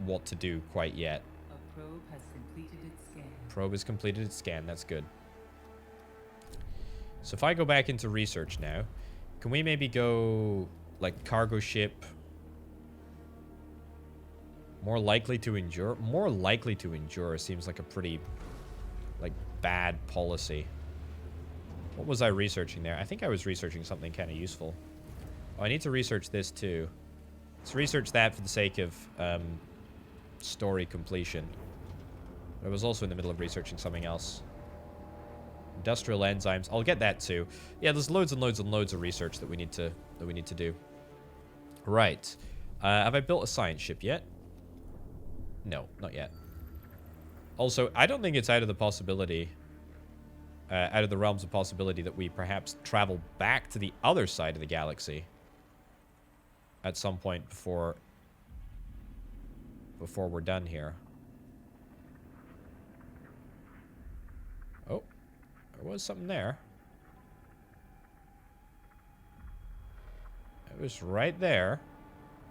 what to do quite yet. A probe has completed its scan. Probe has completed its scan. That's good. So if I go back into research now, can we maybe go like cargo ship? More likely to endure? More likely to endure seems like a pretty like bad policy. What was I researching there? I think I was researching something kind of useful. Oh, I need to research this too. Let's research that for the sake of story completion. I was also in the middle of researching something else. Industrial enzymes. I'll get that too. Yeah, there's loads and loads and loads of research that we need to do. Right. Have I built a science ship yet? No, not yet. Also, I don't think it's out of the possibility, out of the realms of possibility that we perhaps travel back to the other side of the galaxy at some point before we're done here. Oh, there was something there. It was right there.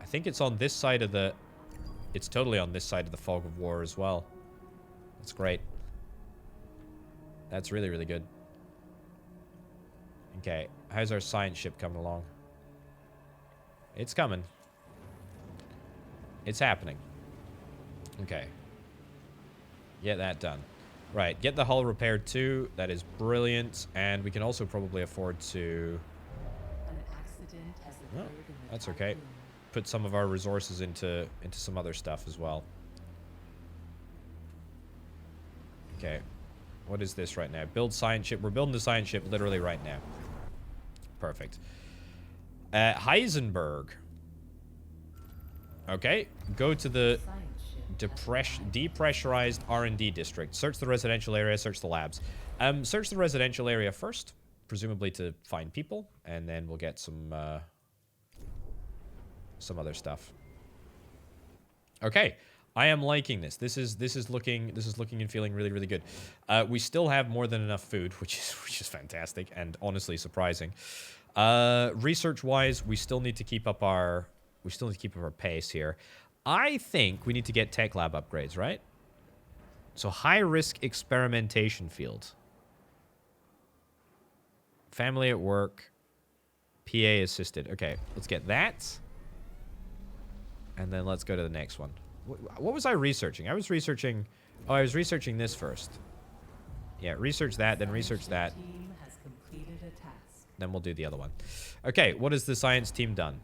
I think it's on this side of the... It's totally on this side of the fog of war as well. That's great. That's really, really good. Okay, how's our science ship coming along? It's coming. It's happening. Okay. Get that done. Right, get the hull repaired too. That is brilliant. And we can also probably afford to... An accident has Oh, occurred in the that's okay. Tiqqun. Put some of our resources into some other stuff as well. Okay. What is this right now? Build science ship. We're building the science ship literally right now. Perfect. Heisenberg. Okay. Go to the Science ship depressurized R&D district. Search the residential area. Search the labs. Search the residential area first. Presumably to find people. And then we'll get some other stuff. Okay. I am liking this. This is looking and feeling really, really good. We still have more than enough food, which is fantastic and honestly surprising. Research-wise, we still need to keep up our pace here. I think we need to get tech lab upgrades, right? So high-risk experimentation field. Family at work. PA assisted. Okay, let's get that. And then let's go to the next one. What was I researching? I was researching... Oh, I was researching this first. Yeah, research that, then research that. team has completed a task. Then we'll do the other one. Okay, what has the science team done?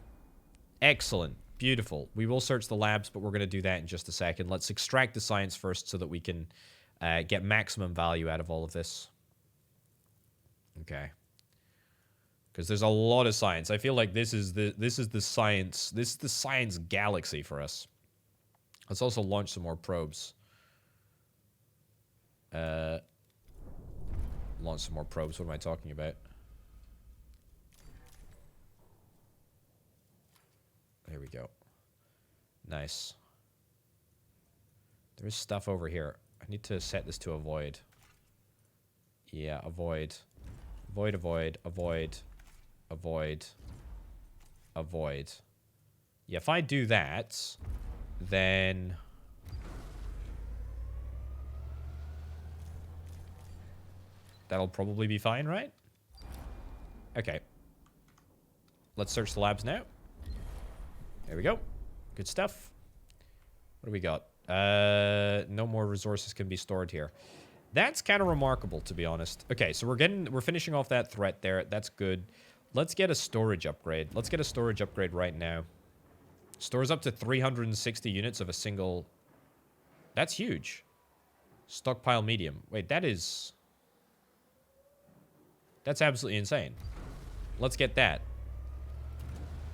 Excellent. Beautiful. We will search the labs, but we're going to do that in just a second. Let's extract the science first so that we can get maximum value out of all of this. Okay. Because there's a lot of science. I feel like this is the science galaxy for us. Let's also launch some more probes. Launch some more probes. What am I talking about? There we go. Nice. There's stuff over here. I need to set this to avoid. Yeah, avoid. Avoid, avoid, avoid, avoid, avoid. Yeah, if I do that, then... that'll probably be fine, right? Okay. Let's search the labs now. There we go. Good stuff. What do we got? No more resources can be stored here. That's kind of remarkable, to be honest. Okay, so we're finishing off that threat there. That's good. Let's get a storage upgrade. Let's get a storage upgrade right now. Stores up to 360 units of a single... That's huge. Stockpile medium. Wait, that's absolutely insane. Let's get that.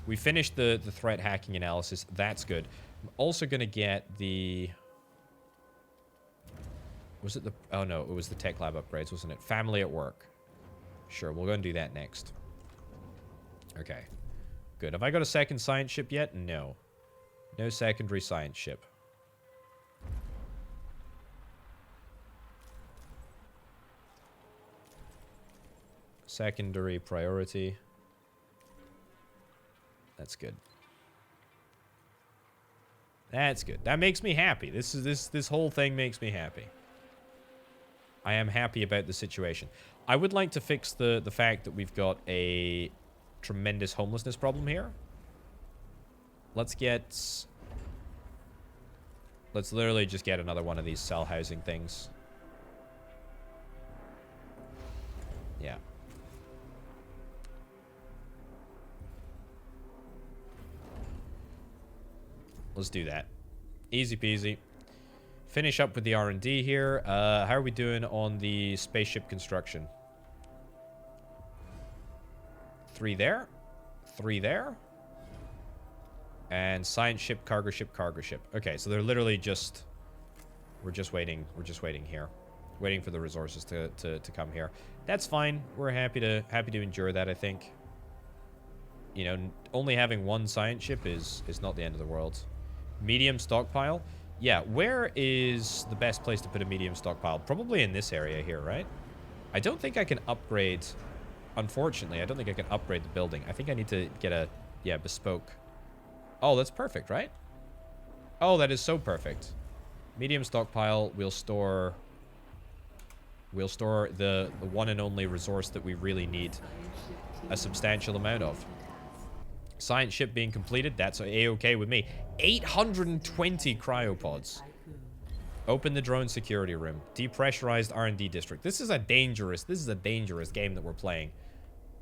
We finished the threat hacking analysis. That's good. I'm also going to get the... Was it the... Oh, no. It was the tech lab upgrades, wasn't it? Family at work. Sure, we'll go and do that next. Okay. Good. Have I got a second science ship yet? No. No secondary science ship. Secondary priority. That's good. That's good. That makes me happy. This whole thing makes me happy. I am happy about the situation. I would like to fix the fact that we've got a tremendous homelessness problem here. Let's literally just get another one of these cell housing things. Yeah. Let's do that. Easy peasy. Finish up with the R&D here. How are we doing on the spaceship construction? 3 there. 3 there. And science ship, cargo ship, cargo ship. Okay, so they're literally just... We're just waiting here. Waiting for the resources to come here. That's fine. We're happy to endure that, I think. You know, only having one science ship is not the end of the world. Medium stockpile. Yeah, where is the best place to put a medium stockpile? Probably in this area here, right? I don't think I can upgrade... Unfortunately, I don't think I can upgrade the building. I think I need to get a... Yeah, bespoke. Oh, that's perfect, right? Oh, that is so perfect. Medium stockpile. We'll store the one and only resource that we really need a substantial amount of. Science ship being completed. That's a-okay with me. 820 cryopods. Open the drone security room. Depressurized R&D district. This is a dangerous game that we're playing.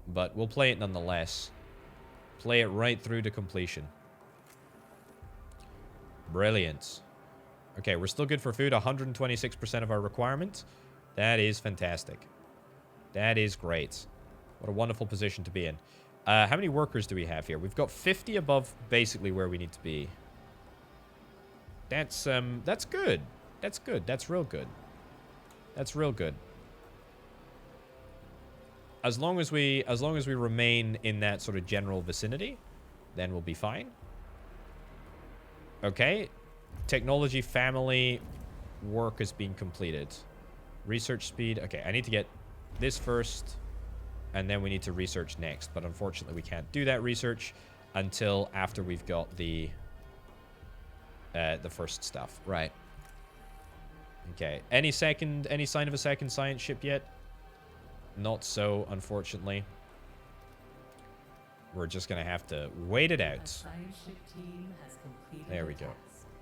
But we'll play it nonetheless. Play it right through to completion. Brilliant. Okay, we're still good for food. 126% of our requirement. That is fantastic. That is great. What a wonderful position to be in. How many workers do we have here? We've got 50 above basically where we need to be. That's good. That's good. That's real good. That's real good. As long as we remain in that sort of general vicinity, then we'll be fine. Okay. Technology family work has been completed. Research speed. Okay, I need to get this first. And then we need to research next. But unfortunately, we can't do that research until after we've got the first stuff. Right. Okay. Any sign of a second science ship yet? Not so, unfortunately. We're just going to have to wait it out. There we go.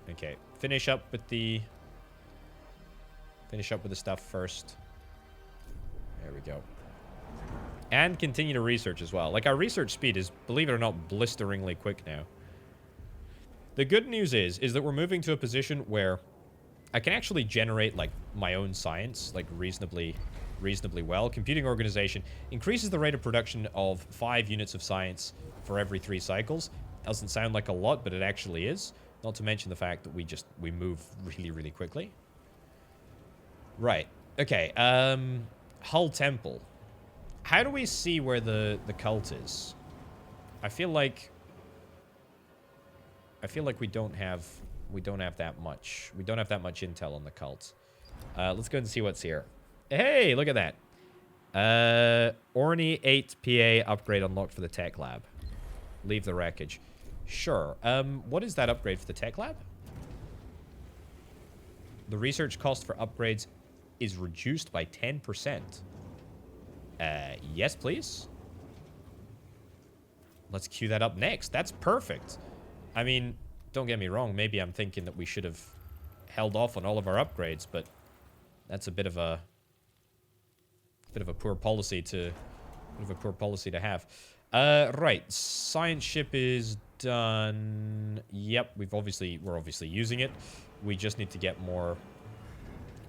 Okay. Finish up with the stuff first. There we go. And continue to research as well. Like, our research speed is, believe it or not, blisteringly quick now. The good news is that we're moving to a position where I can actually generate, like, my own science, like, reasonably well. Computing organization increases the rate of production of 5 units of science for every 3 cycles. Doesn't sound like a lot, but it actually is. Not to mention the fact that we move really, really quickly. Right. Okay. Hull Temple. How do we see where the cult is? I feel like we don't have that much. We don't have that much intel on the cult. Let's go and see what's here. Hey, look at that. Orny 8 PA upgrade unlocked for the tech lab. Leave the wreckage. Sure. What is that upgrade for the tech lab? The research cost for upgrades is reduced by 10%. Yes, please. Let's queue that up next. That's perfect. I mean, don't get me wrong. Maybe I'm thinking that we should have held off on all of our upgrades, but That's a bit of a poor policy to have. Right, science ship is done. Yep, we're obviously using it. We just need to get more.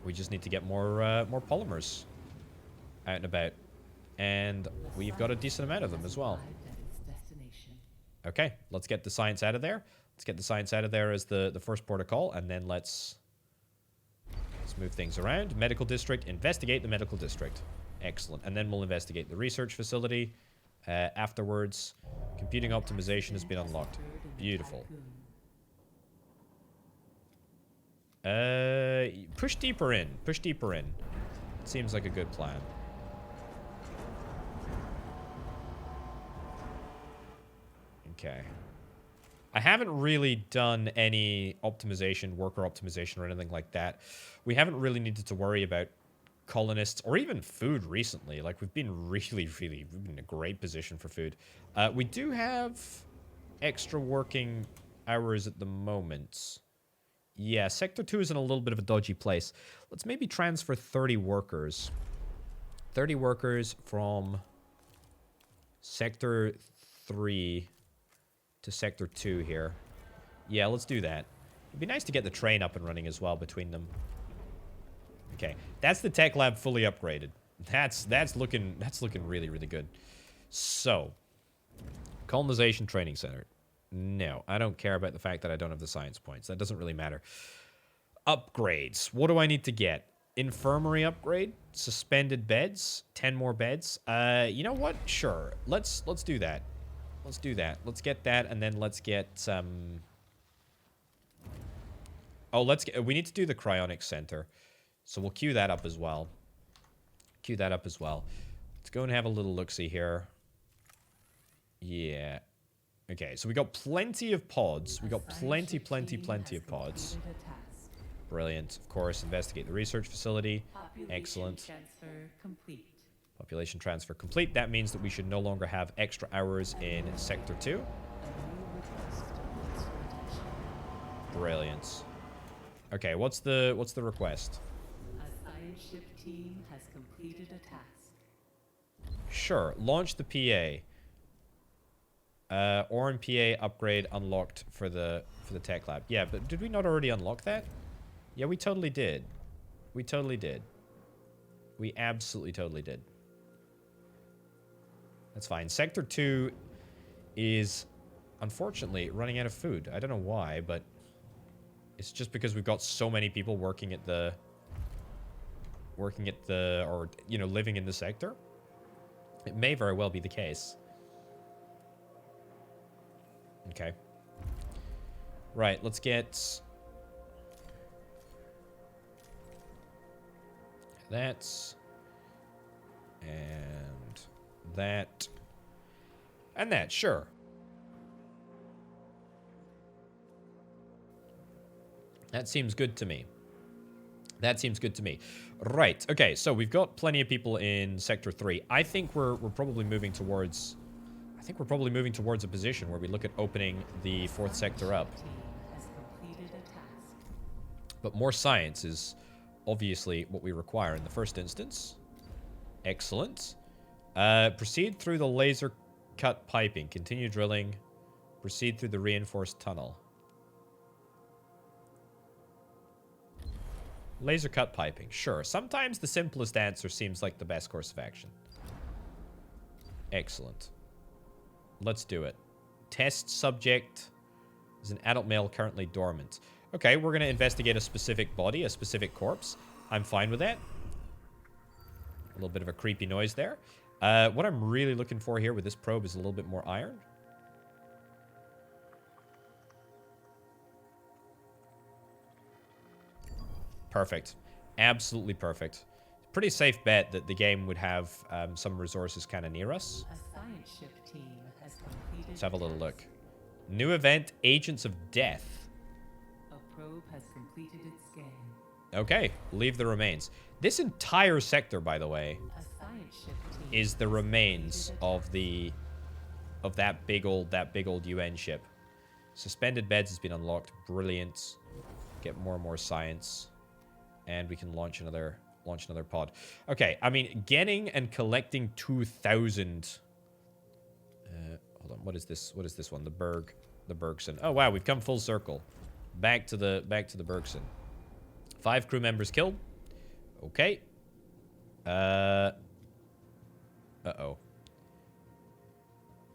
We just need to get more polymers out and about, and we've got a decent amount of them as well. Okay, let's get the science out of there. Let's get the science out of there as the first port of call, and then let's move things around. Medical district, investigate the medical district. Excellent. And then we'll investigate the research facility. Afterwards, computing optimization has been unlocked. Beautiful. Push deeper in. Push deeper in. Seems like a good plan. Okay. I haven't really done any optimization, worker optimization, or anything like that. We haven't really needed to worry about colonists or even food recently. Like, we've been we've been in a great position for food. We do have extra working hours at the moment. Yeah, Sector 2 is in a little bit of a dodgy place. Let's maybe transfer 30 workers. 30 workers from Sector 3 to Sector 2 here. Yeah, let's do that. It'd be nice to get the train up and running as well between them. Okay, that's the tech lab fully upgraded. That's looking really, really good. So, colonization training center. No, I don't care about the fact that I don't have the science points. That doesn't really matter. Upgrades. What do I need to get? Infirmary upgrade, suspended beds, 10 more beds. You know what? Sure. Let's do that. Let's do that. Let's get that, and then let's get oh, we need to do the cryonics center. So we'll queue that up as well. Queue that up as well. Let's go and have a little look-see here. Yeah. Okay, so we got plenty of pods. We got plenty of pods. Brilliant. Of course, investigate the research facility. Excellent. Population transfer complete. That means that we should no longer have extra hours in Sector 2. Brilliant. Okay, what's the request? A science ship team has completed a task. Sure. Launch the PA. Orin PA upgrade unlocked for the tech lab. Yeah, but did we not already unlock that? Yeah, we totally did. We totally did. We absolutely totally did. That's fine. Sector 2 is unfortunately running out of food. I don't know why, but it's just because we've got so many people working at the or, you know, living in the sector. It may very well be the case. Okay. Right, let's get that and that and that, sure. That seems good to me. That seems good to me. Right, okay, so we've got plenty of people in Sector 3. I think we're probably moving towards a position where we look at opening the 4th sector up. But more science is obviously what we require in the first instance. Excellent. Proceed through the laser cut piping. Continue drilling. Proceed through the reinforced tunnel. Laser cut piping. Sure. Sometimes the simplest answer seems like the best course of action. Excellent. Let's do it. Test subject is an adult male currently dormant. Okay, we're going to investigate a specific body, a specific corpse. I'm fine with that. A little bit of a creepy noise there. What I'm really looking for here with this probe is a little bit more iron. Perfect. Absolutely perfect. Pretty safe bet that the game would have some resources kind of near us. A science ship team has completed. Let's have a little look. New event, Agents of Death. A probe has completed its scan. Okay, leave the remains. This entire sector, by the way, A science ship team is the remains of that big old UN ship. Suspended beds has been unlocked. Brilliant. Get more and more science. And we can launch another launch another pod. Okay, I mean, getting and collecting 2,000... hold on, what is this? What is this one? The Bergson. Oh, wow, we've come full circle. Back to the Bergson. 5 crew members killed. Okay. Uh-oh.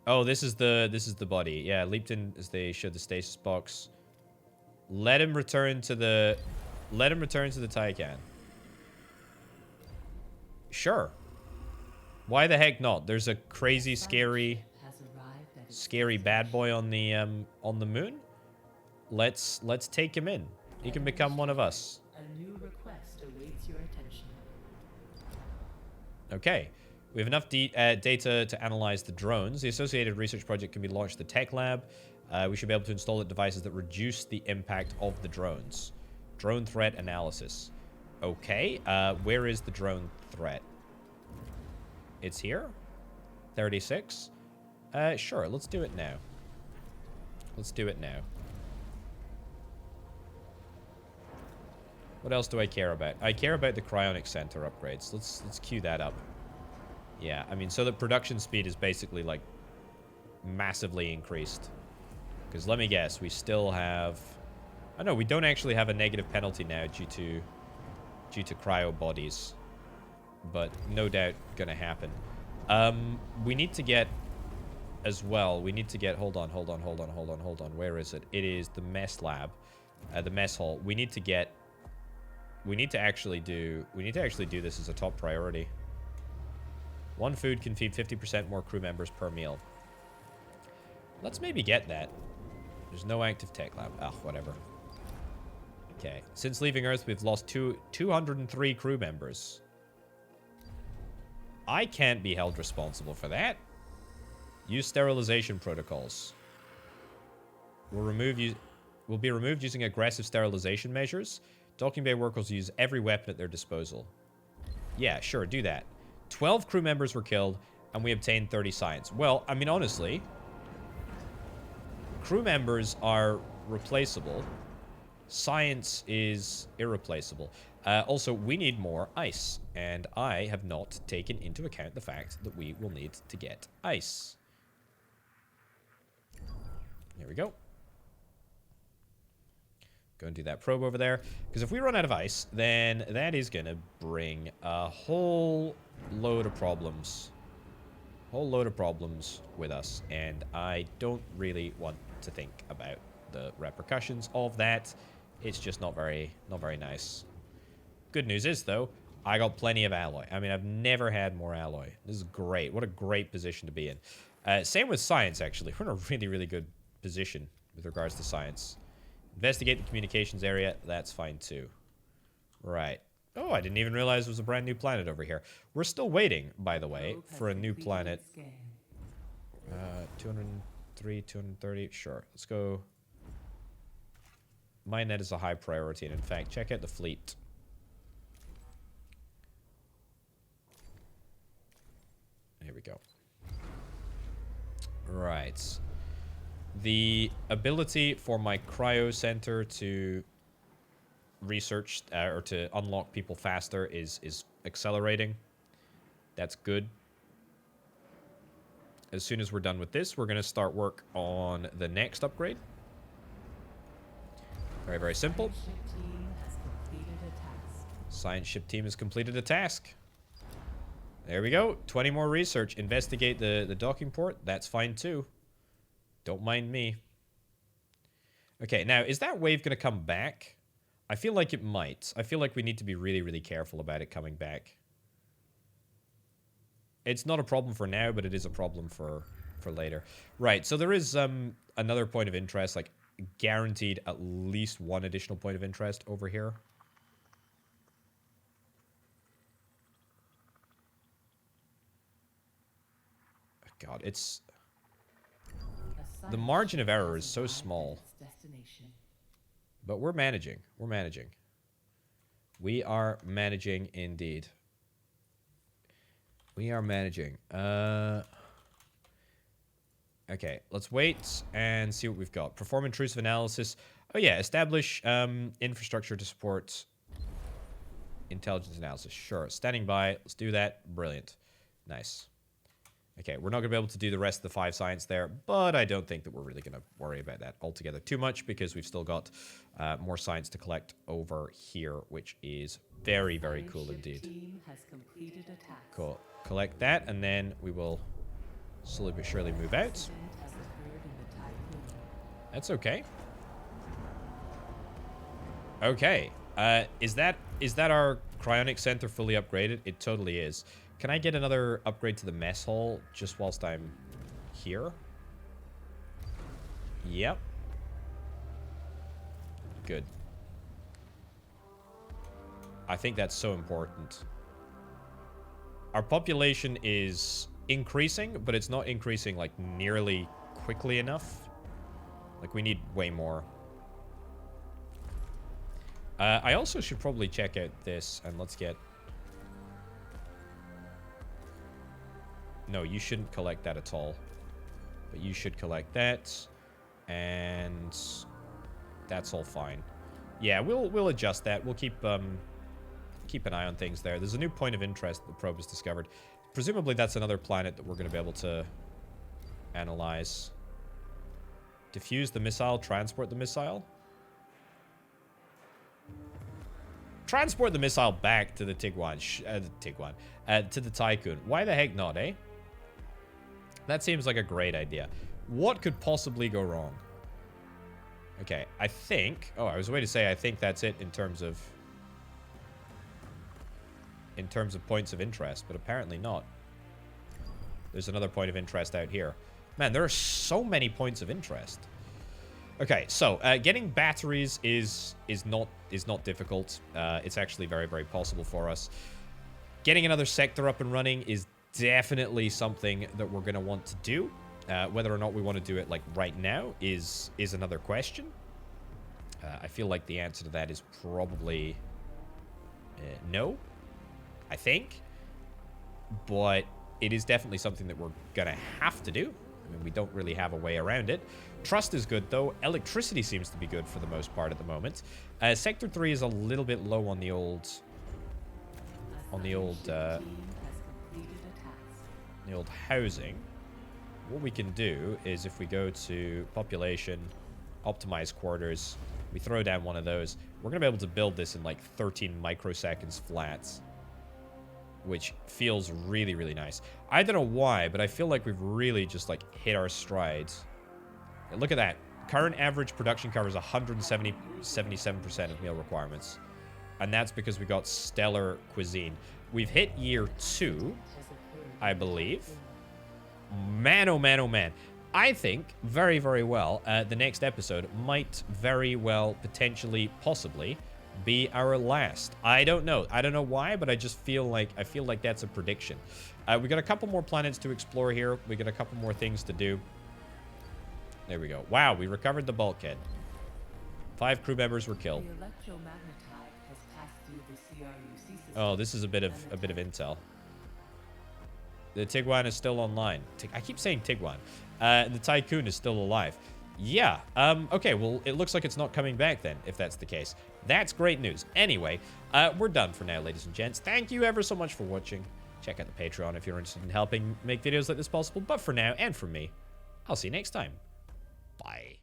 Oh, this is the body. Yeah, leaped in as they showed the stasis box. Let him return to the Tiqqun. Sure. Why the heck not? There's a crazy, scary bad boy on the moon. Let's take him in. He can become one of us. A new request awaits your attention. Okay. We have enough data to analyze the drones. The associated research project can be launched at the tech lab. We should be able to install the devices that reduce the impact of the drones. Drone threat analysis. Okay. Where is the drone threat? It's here. 36. Sure. Let's do it now. Let's do it now. What else do I care about? I care about the cryonic center upgrades. Let's queue that up. Yeah, I mean, so the production speed is basically, like, massively increased. Because let me guess, we still have... Oh, no, we don't actually have a negative penalty now due to cryo bodies. But no doubt gonna happen. We need to get... As well, we need to get... Hold on. Where is it? It is the mess lab. The mess hall. We need to get... We need to actually do this as a top priority. One food can feed 50% more crew members per meal. Let's maybe get that. There's no active tech lab. Ah, whatever. Okay. Since leaving Earth, we've lost 203 crew members. I can't be held responsible for that. Use sterilization protocols. Will be removed using aggressive sterilization measures. Docking bay workers use every weapon at their disposal. Yeah, sure, do that. 12 crew members were killed, and we obtained 30 science. Well, I mean, honestly, crew members are replaceable. Science is irreplaceable. Also, we need more ice, and I have not taken into account the fact that we will need to get ice. Here we go. Go and do that probe over there. Because if we run out of ice, then that is going to bring a whole load of problems. With us. And I don't really want to think about the repercussions of that. It's just not very nice. Good news is, though, I got plenty of alloy. I mean, I've never had more alloy. This is great. What a great position to be in. Same with science, actually. We're in a really, really good position with regards to science. Investigate the communications area. That's fine, too. Right. Oh, I didn't even realize there was a brand new planet over here. We're still waiting, by the way, for a new planet. 203, 230. Sure. Let's go. Minenet is a high priority. And in fact, check out the fleet. Here we go. Right. The ability for my cryo center to research or to unlock people faster is accelerating. That's good. As soon as we're done with this, we're going to start work on the next upgrade. Very, very simple. Science ship team has completed a task. There we go. 20 more research. Investigate the docking port. That's fine too. Don't mind me. Okay, now, is that wave going to come back? I feel like it might. I feel like we need to be really, really careful about it coming back. It's not a problem for now, but it is a problem for later. Right, so there is another point of interest, like guaranteed at least one additional point of interest over here. God, it's... The margin of error is so small. But we're managing. We're managing. We are managing indeed. We are managing. Okay, let's wait and see what we've got. Perform intrusive analysis. Oh yeah, establish infrastructure to support intelligence analysis. Sure. Standing by. Let's do that. Brilliant. Nice. Okay, we're not going to be able to do the rest of the 5 science there, but I don't think that we're really going to worry about that altogether too much because we've still got more science to collect over here, which is very, very cool indeed. Cool. Collect that, and then we will slowly but surely move out. That's okay. Okay. Is that our cryonic center fully upgraded? It totally is. Can I get another upgrade to the mess hall just whilst I'm here? Yep. Good. I think that's so important. Our population is increasing, but it's not increasing like nearly quickly enough. Like we need way more. I also should probably check out this and let's get... No, you shouldn't collect that at all. But you should collect that. And that's all fine. Yeah, we'll adjust that. We'll keep an eye on things there. There's a new point of interest the probe has discovered. Presumably that's another planet that we're going to be able to analyze. Diffuse the missile, transport the missile. Transport the missile back to the Tiqqun. To the Tiqqun. Why the heck not, eh? That seems like a great idea. What could possibly go wrong? Okay, I think... Oh, I was waiting to say I think that's it in terms of points of interest, but apparently not. There's another point of interest out here. Man, there are so many points of interest. Okay, so getting batteries is not difficult. It's actually very, very possible for us. Getting another sector up and running is definitely something that we're going to want to do. Whether or not we want to do it like right now is another question. I feel like the answer to that is probably no, I think. But it is definitely something that we're going to have to do. I mean, we don't really have a way around it. Trust is good, though. Electricity seems to be good for the most part at the moment. Sector 3 is a little bit low on the old... housing. What we can do is if we go to population, optimize quarters, we throw down one of those, we're going to be able to build this in like 13 microseconds flats. Which feels really, really nice. I don't know why, but I feel like we've really just like hit our strides. And look at that. Current average production covers 177% of meal requirements. And that's because we got stellar cuisine. We've hit year 2, I believe. Man, oh man, oh man. I think very, very well, the next episode might very well, potentially, possibly be our last. I don't know. I don't know why, but I just feel like that's a prediction. We got a couple more planets to explore here. We got a couple more things to do. There we go. Wow, we recovered the bulkhead. 5 crew members were killed. Oh, this is a bit of intel. The Tiqqun is still online. I keep saying Tiqqun. The Tiqqun is still alive. Yeah. Okay, well, it looks like it's not coming back then, if that's the case. That's great news. Anyway, we're done for now, ladies and gents. Thank you ever so much for watching. Check out the Patreon if you're interested in helping make videos like this possible. But for now, and from me, I'll see you next time. Bye.